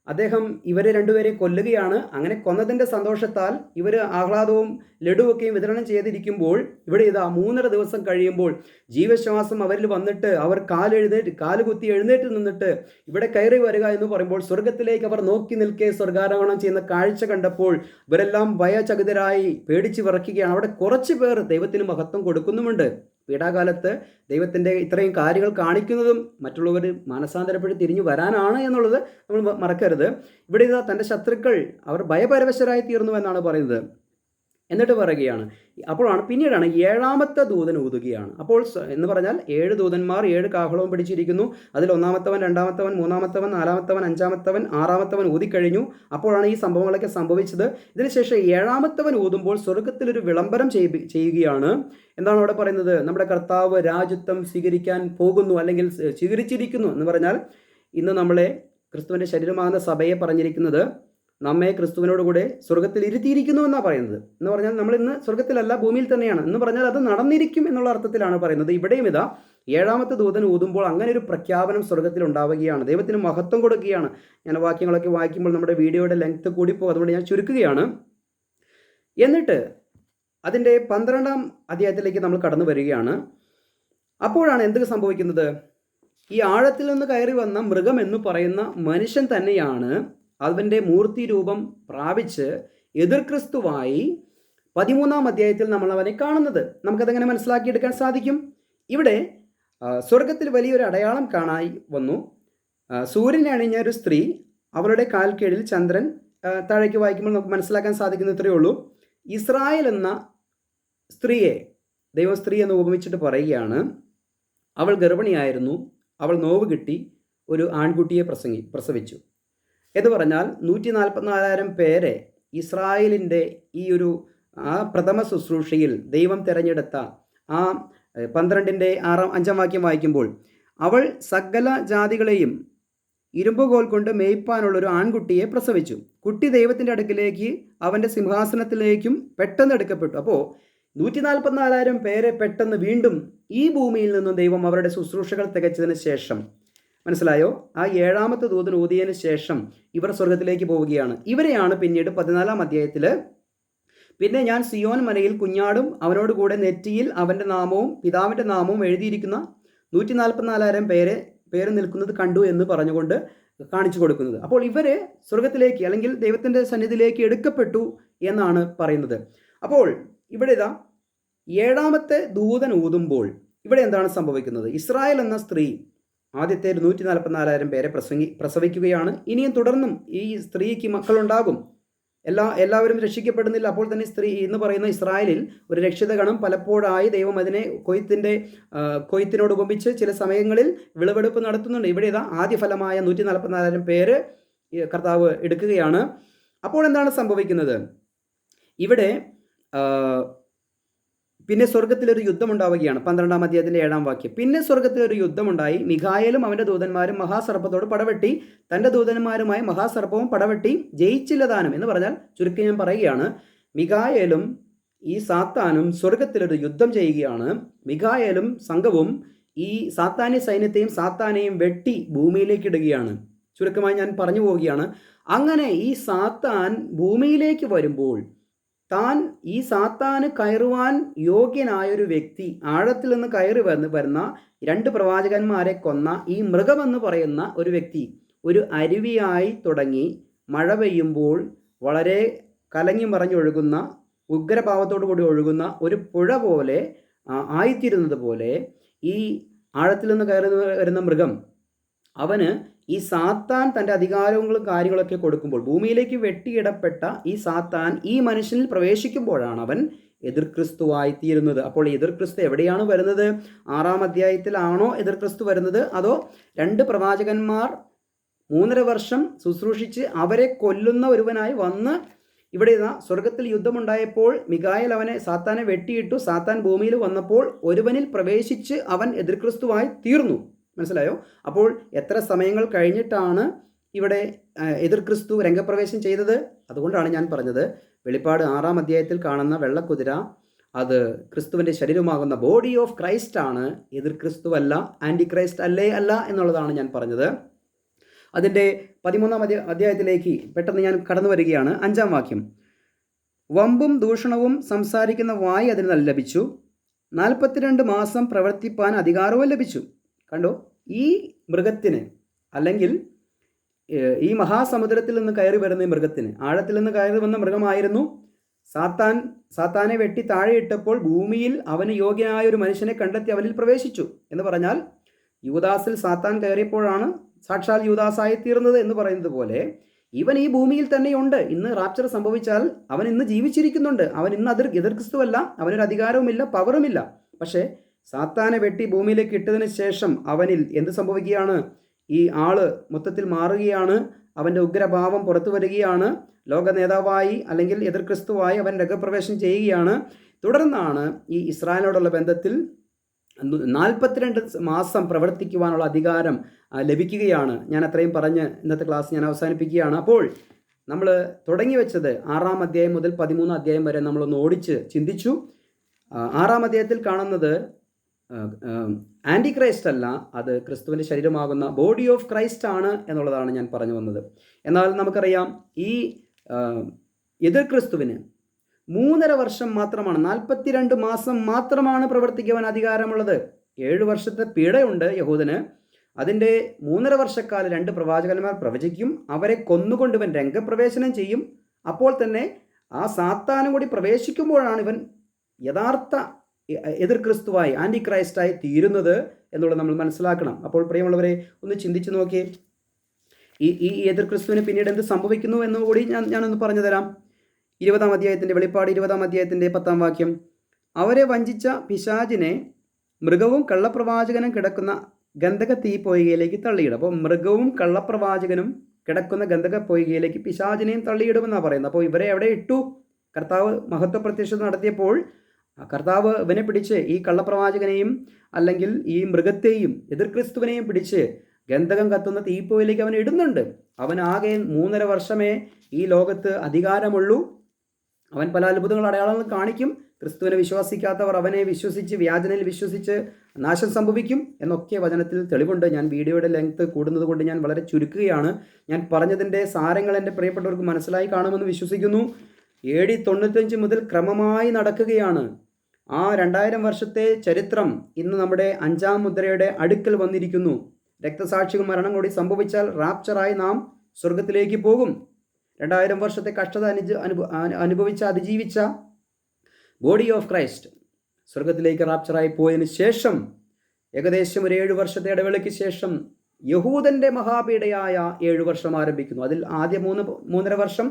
അദ്ദേഹം ഇവരെ 2 പേരെ കൊല്ലുകയാണ്. അങ്ങനെ കൊന്നതിൻ്റെ സന്തോഷത്താൽ ഇവർ ആഹ്ലാദവും ലഡുവൊക്കെയും വിതരണം ചെയ്തിരിക്കുമ്പോൾ ഇവിടെ ഇതാ 3.5 ദിവസം കഴിയുമ്പോൾ ജീവശ്വാസം അവരിൽ വന്നിട്ട് അവർ കാലുകുത്തി എഴുന്നേറ്റ് നിന്നിട്ട് ഇവിടെ കയറി വരിക എന്ന് പറയുമ്പോൾ സ്വർഗത്തിലേക്ക് അവർ നോക്കി നിൽക്കെ സ്വർഗാരോഹണം ചെയ്യുന്ന കാഴ്ച കണ്ടപ്പോൾ ഇവരെല്ലാം ഭയചകിതരായി പേടിച്ച് വിറയ്ക്കുകയാണ്. അവിടെ കുറച്ച് പേർ ദൈവത്തിന് മഹത്വം കൊടുക്കുന്നുമുണ്ട്. പീഡാകാലത്ത് ദൈവത്തിൻ്റെ ഇത്രയും കാര്യങ്ങൾ കാണിക്കുന്നതും മറ്റുള്ളവർ മാനസാന്തരപ്പെട്ട് തിരിഞ്ഞു വരാനാണ് എന്നുള്ളത് നമ്മൾ മറക്കരുത്. ഇവിടെ ഇതാ തൻ്റെ ശത്രുക്കൾ അവർ ഭയപരവശരായി തീർന്നു എന്നാണ് പറയുന്നത്. എന്നിട്ട് പറയുകയാണ്, അപ്പോഴാണ് പിന്നീടാണ് 7ാമത്തെ ദൂതൻ ഊതുകയാണ്. അപ്പോൾ എന്ന് പറഞ്ഞാൽ 7 ദൂതന്മാർ 7 കാഹളവും പിടിച്ചിരിക്കുന്നു. അതിൽ 1-ാമത്തവൻ, 2-ാമത്തവൻ, 3-ാമത്തവൻ, 4-ാമത്തവൻ, 5-ാമത്തവൻ, 6-ാമത്തവൻ ഊതിക്കഴിഞ്ഞു. അപ്പോഴാണ് ഈ സംഭവങ്ങളൊക്കെ സംഭവിച്ചത്. ഇതിനുശേഷം 7-ാമത്തവൻ ഊതുമ്പോൾ സ്വർഗത്തിലൊരു വിളംബരം ചെയ്യുകയാണ്. എന്താണ് അവിടെ പറയുന്നത്? നമ്മുടെ കർത്താവ് രാജ്യത്വം സ്വീകരിക്കാൻ പോകുന്നു, അല്ലെങ്കിൽ സ്വീകരിച്ചിരിക്കുന്നു എന്ന് പറഞ്ഞാൽ ഇന്ന് നമ്മളെ ക്രിസ്തുവിൻ്റെ ശരീരമാകുന്ന സഭയെ പറഞ്ഞിരിക്കുന്നത് നമ്മെ ക്രിസ്തുവിനോടുകൂടെ സ്വർഗത്തിൽ ഇരുത്തിയിരിക്കുന്നു എന്നാണ് പറയുന്നത്. എന്ന് പറഞ്ഞാൽ നമ്മൾ ഇന്ന് സ്വർഗത്തിലല്ല, ഭൂമിയിൽ തന്നെയാണ് എന്ന് പറഞ്ഞാൽ അത് നടന്നിരിക്കും എന്നുള്ള അർത്ഥത്തിലാണ് പറയുന്നത്. ഇവിടെയും ഇതാ 7ാമത്തെ ദൂതൻ ഊതുമ്പോൾ അങ്ങനെ ഒരു പ്രഖ്യാപനം സ്വർഗത്തിൽ ഉണ്ടാവുകയാണ്. ദൈവത്തിന് മഹത്വം കൊടുക്കുകയാണ്. ഞാൻ വാക്യങ്ങളൊക്കെ വായിക്കുമ്പോൾ നമ്മുടെ വീഡിയോയുടെ ലെങ്ത് കൂടിപ്പോകും, അതുകൊണ്ട് ഞാൻ ചുരുക്കുകയാണ്. എന്നിട്ട് അതിൻ്റെ 12-ാം അധ്യായത്തിലേക്ക് നമ്മൾ കടന്നു വരികയാണ്. അപ്പോഴാണ് എന്ത് സംഭവിക്കുന്നത്? ഈ ആഴത്തിൽ നിന്ന് കയറി വന്ന മൃഗം എന്ന് പറയുന്ന മനുഷ്യൻ തന്നെയാണ് അവൻ്റെ മൂർത്തി രൂപം പ്രാപിച്ച് എതിർ ക്രിസ്തുവായി 13-ാം അധ്യായത്തിൽ നമ്മൾ അവനെ കാണുന്നത്. നമുക്കതെങ്ങനെ മനസ്സിലാക്കിയെടുക്കാൻ സാധിക്കും? ഇവിടെ സ്വർഗത്തിൽ വലിയൊരു അടയാളം കാണായി വന്നു. സൂര്യനെ അണിഞ്ഞ ഒരു സ്ത്രീ, അവളുടെ കാൽ കീഴിൽ ചന്ദ്രൻ. താഴേക്ക് വായിക്കുമ്പോൾ നമുക്ക് മനസ്സിലാക്കാൻ സാധിക്കുന്ന ഇത്രയേ ഉള്ളൂ. ഇസ്രായേൽ എന്ന സ്ത്രീയെ ദൈവം സ്ത്രീ എന്ന് ഉപമിച്ചിട്ട് പറയുകയാണ്, അവൾ ഗർഭിണിയായിരുന്നു, അവൾ നോവ് കിട്ടി ഒരു ആൺകുട്ടിയെ പ്രസവിച്ചു എന്ന് പറഞ്ഞാൽ 144,000 പേരെ ഇസ്രായേലിൻ്റെ ഈ ഒരു പ്രഥമ ശുശ്രൂഷയിൽ ദൈവം തിരഞ്ഞെടുത്ത 12-ന്റെ 5-ാം വാക്യം വായിക്കുമ്പോൾ, അവൾ സകല ജാതികളെയും ഇരുമ്പുകോൽ കൊണ്ട് മേയ്പ്പാനുള്ളൊരു ആൺകുട്ടിയെ പ്രസവിച്ചു. കുട്ടി ദൈവത്തിൻ്റെ അടുക്കിലേക്ക് അവൻ്റെ സിംഹാസനത്തിലേക്കും പെട്ടെന്ന് എടുക്കപ്പെട്ടു. അപ്പോൾ 144,000 പേരെ പെട്ടെന്ന് വീണ്ടും ഈ ഭൂമിയിൽ നിന്നും ദൈവം അവരുടെ ശുശ്രൂഷകൾ തികച്ചതിന് ശേഷം, മനസ്സിലായോ, ആ 7ാമത്തെ ദൂതൻ ഊതിയതിന് ശേഷം ഇവർ സ്വർഗത്തിലേക്ക് പോവുകയാണ്. ഇവരെയാണ് പിന്നീട് 14-ാം അധ്യായത്തിൽ, പിന്നെ ഞാൻ സിയോൻ മലയിൽ കുഞ്ഞാടും അവനോട് കൂടെ നെറ്റിയിൽ അവൻ്റെ നാമവും പിതാവിൻ്റെ നാമവും എഴുതിയിരിക്കുന്ന 144,000 പേര് നിൽക്കുന്നത് കണ്ടു എന്ന് പറഞ്ഞുകൊണ്ട് കാണിച്ചു കൊടുക്കുന്നത്. അപ്പോൾ ഇവർ സ്വർഗത്തിലേക്ക് അല്ലെങ്കിൽ ദൈവത്തിൻ്റെ സന്നിധിയിലേക്ക് എടുക്കപ്പെട്ടു എന്നാണ് പറയുന്നത്. അപ്പോൾ ഇവിടെ ഇതാ 7ാമത്തെ ദൂതൻ ഊതുമ്പോൾ ഇവിടെ എന്താണ് സംഭവിക്കുന്നത്? ഇസ്രായേൽ എന്ന സ്ത്രീ ആദ്യത്തെ 144,000 പേരെ പ്രസവിക്കുകയാണ്. ഇനിയും തുടർന്നും ഈ സ്ത്രീക്ക് മക്കളുണ്ടാകും. എല്ലാവരും രക്ഷിക്കപ്പെടുന്നില്ല. അപ്പോൾ തന്നെ സ്ത്രീ എന്ന് പറയുന്ന ഇസ്രായേലിൽ ഒരു രക്ഷിതഗണം പലപ്പോഴായി ദൈവം അതിനെ കൊയ്ത്തിനോട് ഉപമിച്ച് ചില സമയങ്ങളിൽ വിളവെടുപ്പ് നടത്തുന്നുണ്ട്. ഇവിടെ ഇതാ ആദ്യ ഫലമായ 144,000 പേര് കർത്താവ് എടുക്കുകയാണ്. അപ്പോൾ എന്താണ് സംഭവിക്കുന്നത്? ഇവിടെ പിന്നെ സ്വർഗത്തിലൊരു യുദ്ധമുണ്ടാവുകയാണ്. 12-ാം അധ്യായത്തിൻ്റെ 7-ാം വാക്യം. പിന്നെ സ്വർഗത്തിലൊരു യുദ്ധമുണ്ടായി. മിഖായേലും അവൻ്റെ ദൂതന്മാരും മഹാസർപ്പത്തോട് പടവെട്ടി, തൻ്റെ ദൂതന്മാരുമായി മഹാസർപ്പവും പടവെട്ടി ജയിച്ചില്ല താനും. എന്ന് പറഞ്ഞാൽ ചുരുക്കി ഞാൻ പറയുകയാണ്, മിഖായേലും ഈ സാത്താനും സ്വർഗത്തിലൊരു യുദ്ധം ചെയ്യുകയാണ്. മിഖായേലും സംഘവും ഈ സാത്താന്യ സൈന്യത്തെയും സാത്താനെയും വെട്ടി ഭൂമിയിലേക്ക് ഇടുകയാണ്. ചുരുക്കമായി ഞാൻ പറഞ്ഞു പോവുകയാണ്. അങ്ങനെ ഈ സാത്താൻ ഭൂമിയിലേക്ക് വരുമ്പോൾ താൻ ഈ സാത്താന് കയറുവാൻ യോഗ്യനായൊരു വ്യക്തി, ആഴത്തിൽ നിന്ന് കയറി വരുന്ന 2 പ്രവാചകന്മാരെ കൊന്ന ഈ മൃഗമെന്ന് പറയുന്ന ഒരു വ്യക്തി ഒരു അരുവിയായി തുടങ്ങി മഴ പെയ്യുമ്പോൾ വളരെ കലങ്ങി മറിഞ്ഞൊഴുകുന്ന ഉഗ്രഭാവത്തോടു കൂടി ഒഴുകുന്ന ഒരു പുഴ പോലെ ആയിത്തീരുന്നത് പോലെ ഈ ആഴത്തിൽ നിന്ന് കയറി വരുന്ന മൃഗം അവന് ഈ സാത്താൻ തൻ്റെ അധികാരങ്ങളും കാര്യങ്ങളൊക്കെ കൊടുക്കുമ്പോൾ ഭൂമിയിലേക്ക് വെട്ടിയിടപ്പെട്ട ഈ സാത്താൻ ഈ മനുഷ്യനിൽ പ്രവേശിക്കുമ്പോഴാണ് അവൻ എതിർ ക്രിസ്തുവായിത്തീരുന്നത്. അപ്പോൾ എതിർ ക്രിസ്തു എവിടെയാണ് വരുന്നത്? 6-ാം അധ്യായത്തിലാണോ എതിർ ക്രിസ്തു വരുന്നത്? അതോ 2 പ്രവാചകന്മാർ 3.5 വർഷം ശുശ്രൂഷിച്ച് അവരെ കൊല്ലുന്ന ഒരുവനായി വന്ന് ഇവിടെ സ്വർഗത്തിൽ യുദ്ധമുണ്ടായപ്പോൾ മിഖായേൽ സാത്താനെ വെട്ടിയിട്ടു. സാത്താൻ ഭൂമിയിൽ വന്നപ്പോൾ ഒരുവനിൽ പ്രവേശിച്ച് അവൻ എതിർ ക്രിസ്തുവായി തീർന്നു. മനസ്സിലായോ? അപ്പോൾ എത്ര സമയങ്ങൾ കഴിഞ്ഞിട്ടാണ് ഇവിടെ എതിർ ക്രിസ്തു രംഗപ്രവേശം ചെയ്തത്? അതുകൊണ്ടാണ് ഞാൻ പറഞ്ഞത്, വെളിപ്പാട് 6-ാം അധ്യായത്തിൽ കാണുന്ന വെള്ളക്കുതിര അത് ക്രിസ്തുവിൻ്റെ ശരീരമാകുന്ന ബോഡി ഓഫ് ക്രൈസ്റ്റ് ആണ്, എതിർ ക്രിസ്തുവല്ല, ആൻറ്റി ക്രൈസ്റ്റ് അല്ല എന്നുള്ളതാണ് ഞാൻ പറഞ്ഞത്. അതിൻ്റെ 13-ാം അധ്യായത്തിലേക്ക് പെട്ടെന്ന് ഞാൻ കടന്നു വരികയാണ്. 5-ാം വാക്യം. വമ്പും ദൂഷണവും സംസാരിക്കുന്ന വായി അതിന് ലഭിച്ചു, 42 മാസം പ്രവർത്തിപ്പാൻ അധികാരവും ലഭിച്ചു. കണ്ടോ, ഈ മൃഗത്തിന് അല്ലെങ്കിൽ ഈ മഹാസമുദ്രത്തിൽ നിന്ന് കയറി വരുന്ന ഈ മൃഗത്തിന്, ആഴത്തിൽ നിന്ന് കയറി വന്ന മൃഗമായിരുന്നു സാത്താനെ വെട്ടി താഴെയിട്ടപ്പോൾ ഭൂമിയിൽ അവന് യോഗ്യനായ ഒരു മനുഷ്യനെ കണ്ടെത്തി അവനിൽ പ്രവേശിച്ചു എന്ന് പറഞ്ഞാൽ, യൂദാസിൽ സാത്താൻ കയറിയപ്പോഴാണ് സാക്ഷാൽ യൂദാസായി തീർന്നത് എന്ന് പറയുന്നത് പോലെ ഇവൻ ഈ ഭൂമിയിൽ തന്നെയുണ്ട്. ഇന്ന് റാപ്ചർ സംഭവിച്ചാൽ അവൻ ഇന്ന് ജീവിച്ചിരിക്കുന്നുണ്ട്. അവൻ ഇന്ന് എതിർ ക്രിസ്തുവല്ല, അവനൊരു അധികാരവുമില്ല, പവറുമില്ല. പക്ഷേ സാത്താനെ വെട്ടി ഭൂമിയിലേക്ക് ഇട്ടതിന് ശേഷം അവനിൽ എന്ത് സംഭവിക്കുകയാണ്? ഈ ആള് മൊത്തത്തിൽ മാറുകയാണ്. അവൻ്റെ ഉഗ്രഭാവം പുറത്തു വരികയാണ്. ലോക നേതാവായി അല്ലെങ്കിൽ എതിർ ക്രിസ്തുവായി അവൻ രംഗപ്രവേശം ചെയ്യുകയാണ്. തുടർന്നാണ് ഈ ഇസ്രായേലിനോടുള്ള ബന്ധത്തിൽ 42 മാസം പ്രവർത്തിക്കുവാനുള്ള അധികാരം ലഭിക്കുകയാണ്. ഞാൻ അത്രയും പറഞ്ഞ് ഇന്നത്തെ ക്ലാസ് ഞാൻ അവസാനിപ്പിക്കുകയാണ്. അപ്പോൾ നമ്മൾ തുടങ്ങി വെച്ചത് 6-ാം അധ്യായം മുതൽ 13-ാം അധ്യായം വരെ നമ്മളൊന്ന് ഓടിച്ച് ചിന്തിച്ചു. 6-ാം അധ്യായത്തിൽ കാണുന്നത് ആൻറ്റി ക്രൈസ്റ്റ് അല്ല, അത് ക്രിസ്തുവിൻ്റെ ശരീരമാകുന്ന ബോഡി ഓഫ് ക്രൈസ്റ്റ് ആണ് എന്നുള്ളതാണ് ഞാൻ പറഞ്ഞു വന്നത്. എന്നാൽ നമുക്കറിയാം ഈ എതിർ ക്രിസ്തുവിന് 3.5 വർഷം മാത്രമാണ്, 42 മാസം മാത്രമാണ് പ്രവർത്തിക്കുവാൻ അധികാരമുള്ളത്. 7 വർഷത്തെ പീഡയുണ്ട് യഹൂദന്. അതിൻ്റെ 3.5 വർഷക്കാലം 2 പ്രവാചകന്മാർ പ്രവചിക്കും. അവരെ കൊന്നുകൊണ്ടിവൻ രംഗപ്രവേശനം ചെയ്യും. അപ്പോൾ തന്നെ ആ സാത്താനും കൂടി പ്രവേശിക്കുമ്പോഴാണ് ഇവൻ യഥാർത്ഥ എതിർ ക്രിസ്തുവായി ആൻറ്റി ക്രൈസ്റ്റായി തീരുന്നത് എന്നുള്ളത് നമ്മൾ മനസ്സിലാക്കണം. അപ്പോൾ പ്രിയമുള്ളവരെ ഒന്ന് ചിന്തിച്ച് നോക്കിയേ, ഈ എതിർ ക്രിസ്തുവിന് പിന്നീട് എന്ത് സംഭവിക്കുന്നു എന്നുകൂടി ഞാനൊന്ന് പറഞ്ഞു തരാം. 20-ാം അധ്യായത്തിൻ്റെ വെളിപ്പാട് 20-ാം അധ്യായത്തിൻ്റെ 10-ാം വാക്യം. അവരെ വഞ്ചിച്ച പിശാചിനെ മൃഗവും കള്ളപ്രവാചകനും കിടക്കുന്ന ഗന്ധക തീ പൊയ്കയിലേക്ക് തള്ളിയിടും. അപ്പോൾ മൃഗവും കള്ളപ്രവാചകനും കിടക്കുന്ന ഗന്ധക പൊയ്കയിലേക്ക് പിശാചിനെയും തള്ളിയിടുമെന്നാണ് പറയുന്നത്. അപ്പോൾ ഇവരെ എവിടെ ഇട്ടു? കർത്താവ് മഹത്വ പ്രത്യക്ഷത നടത്തിയപ്പോൾ കർത്താവ് ഇവനെ പിടിച്ച്, ഈ കള്ളപ്രവാചകനെയും അല്ലെങ്കിൽ ഈ മൃഗത്തെയും എതിർ ക്രിസ്തുവിനെയും പിടിച്ച് ഗന്ധകം കത്തുന്ന തീപ്പൊയിലേക്ക് അവൻ ഇടുന്നുണ്ട്. അവനാകെ 3.5 വർഷമേ ഈ ലോകത്ത് അധികാരമുള്ളൂ. അവൻ പല അത്ഭുതങ്ങൾ അടയാളങ്ങൾ കാണിക്കും. ക്രിസ്തുവിനെ വിശ്വസിക്കാത്തവർ അവനെ വിശ്വസിച്ച് വ്യാജനയിൽ വിശ്വസിച്ച് നാശം സംഭവിക്കും എന്നൊക്കെ വചനത്തിൽ തെളിവുണ്ട്. ഞാൻ വീഡിയോയുടെ ലെങ്ത് കൂടുന്നത് കൊണ്ട് ഞാൻ വളരെ ചുരുക്കുകയാണ്. ഞാൻ പറഞ്ഞതിൻ്റെ സാരങ്ങൾ എൻ്റെ പ്രിയപ്പെട്ടവർക്ക് മനസ്സിലായി കാണുമെന്ന് വിശ്വസിക്കുന്നു. AD 95 മുതൽ ക്രമമായി നടക്കുകയാണ്. ആ 2000 വർഷത്തെ ചരിത്രം ഇന്ന് നമ്മുടെ 5-ാം മുദ്രയുടെ അടുക്കൽ വന്നിരിക്കുന്നു. രക്തസാക്ഷികൾ മരണം കൂടി സംഭവിച്ചാൽ റാപ്ചറായി നാം സ്വർഗത്തിലേക്ക് പോകും. 2000 വർഷത്തെ കഷ്ടത അതിജീവിച്ച ബോഡി ഓഫ് ക്രൈസ്റ്റ് സ്വർഗത്തിലേക്ക് റാപ്ചറായി പോയതിന് ശേഷം ഏകദേശം ഒരു 7 വർഷത്തെ ഇടവേളയ്ക്ക് ശേഷം യഹൂദൻ്റെ മഹാപീഡയായ 7 വർഷം ആരംഭിക്കുന്നു. അതിൽ ആദ്യ 3.5 വർഷം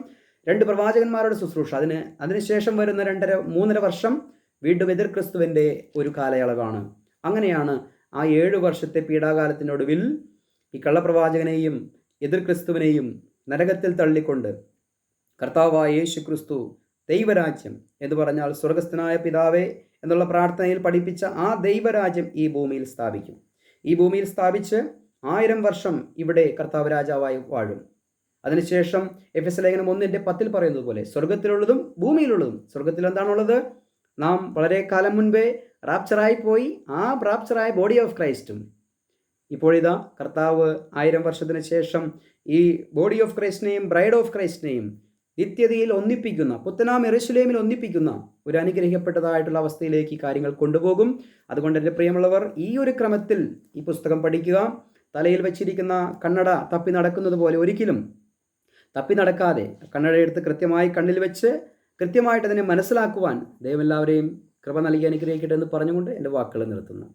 2 പ്രവാചകന്മാരുടെ ശുശ്രൂഷ, അതിനുശേഷം വരുന്ന 3.5 വർഷം വീണ്ടും എതിർ ക്രിസ്തുവിൻ്റെ ഒരു കാലയളവാണ്. അങ്ങനെയാണ് ആ 7 വർഷത്തെ പീഡാകാലത്തിനൊടുവിൽ ഈ കള്ളപ്രവാചകനെയും എതിർ ക്രിസ്തുവിനെയും നരകത്തിൽ തള്ളിക്കൊണ്ട് കർത്താവായ യേശു ക്രിസ്തു ദൈവരാജ്യം എന്ന് പറഞ്ഞാൽ സ്വർഗസ്ഥനായ പിതാവേ എന്നുള്ള പ്രാർത്ഥനയിൽ പഠിപ്പിച്ച ആ ദൈവരാജ്യം ഈ ഭൂമിയിൽ സ്ഥാപിക്കും. ഈ ഭൂമിയിൽ സ്ഥാപിച്ച് 1000 വർഷം ഇവിടെ കർത്താവ് രാജാവായി വാഴും. അതിനുശേഷം എഫെസ്യ ലേഖനം 1:10 പറയുന്നത് പോലെ സ്വർഗത്തിലുള്ളതും ഭൂമിയിലുള്ളതും, സ്വർഗത്തിൽ എന്താണുള്ളത്? നാം വളരെ കാലം മുൻപേ റാപ്ചറായി പോയി ആ റാപ്ചറായ ബോഡി ഓഫ് ക്രൈസ്റ്റും ഇപ്പോഴിതാ കർത്താവ് 1000 വർഷത്തിന് ശേഷം ഈ ബോഡി ഓഫ് ക്രൈസ്റ്റിനെയും ബ്രൈഡ് ഓഫ് ക്രൈസ്റ്റിനെയും നിത്യതയിൽ ഒന്നിപ്പിക്കുന്ന, പുത്തനാം യെരൂശലേമിൽ ഒന്നിപ്പിക്കുന്ന ഒരു അനുഗ്രഹിക്കപ്പെട്ടതായിട്ടുള്ള അവസ്ഥയിലേക്ക് കാര്യങ്ങൾ കൊണ്ടുപോകും. അതുകൊണ്ട് എൻ്റെ പ്രിയമുള്ളവർ, ഈ ഒരു ക്രമത്തിൽ ഈ പുസ്തകം പഠിക്കുക. തലയിൽ വെച്ചിരിക്കുന്ന കണ്ണട തപ്പി നടക്കുന്നത് പോലെ ഒരിക്കലും തപ്പി നടക്കാതെ കണ്ണടയെടുത്ത് കൃത്യമായി കണ്ണിൽ വെച്ച് കൃത്യമായിട്ട് അതിനെ മനസ്സിലാക്കുവാൻ ദൈവം എല്ലാവരെയും കൃപ നൽകി അനുഗ്രഹിക്കട്ടെ എന്ന് പറഞ്ഞുകൊണ്ട് എൻ്റെ വാക്കുകൾ നിർത്തുന്നു.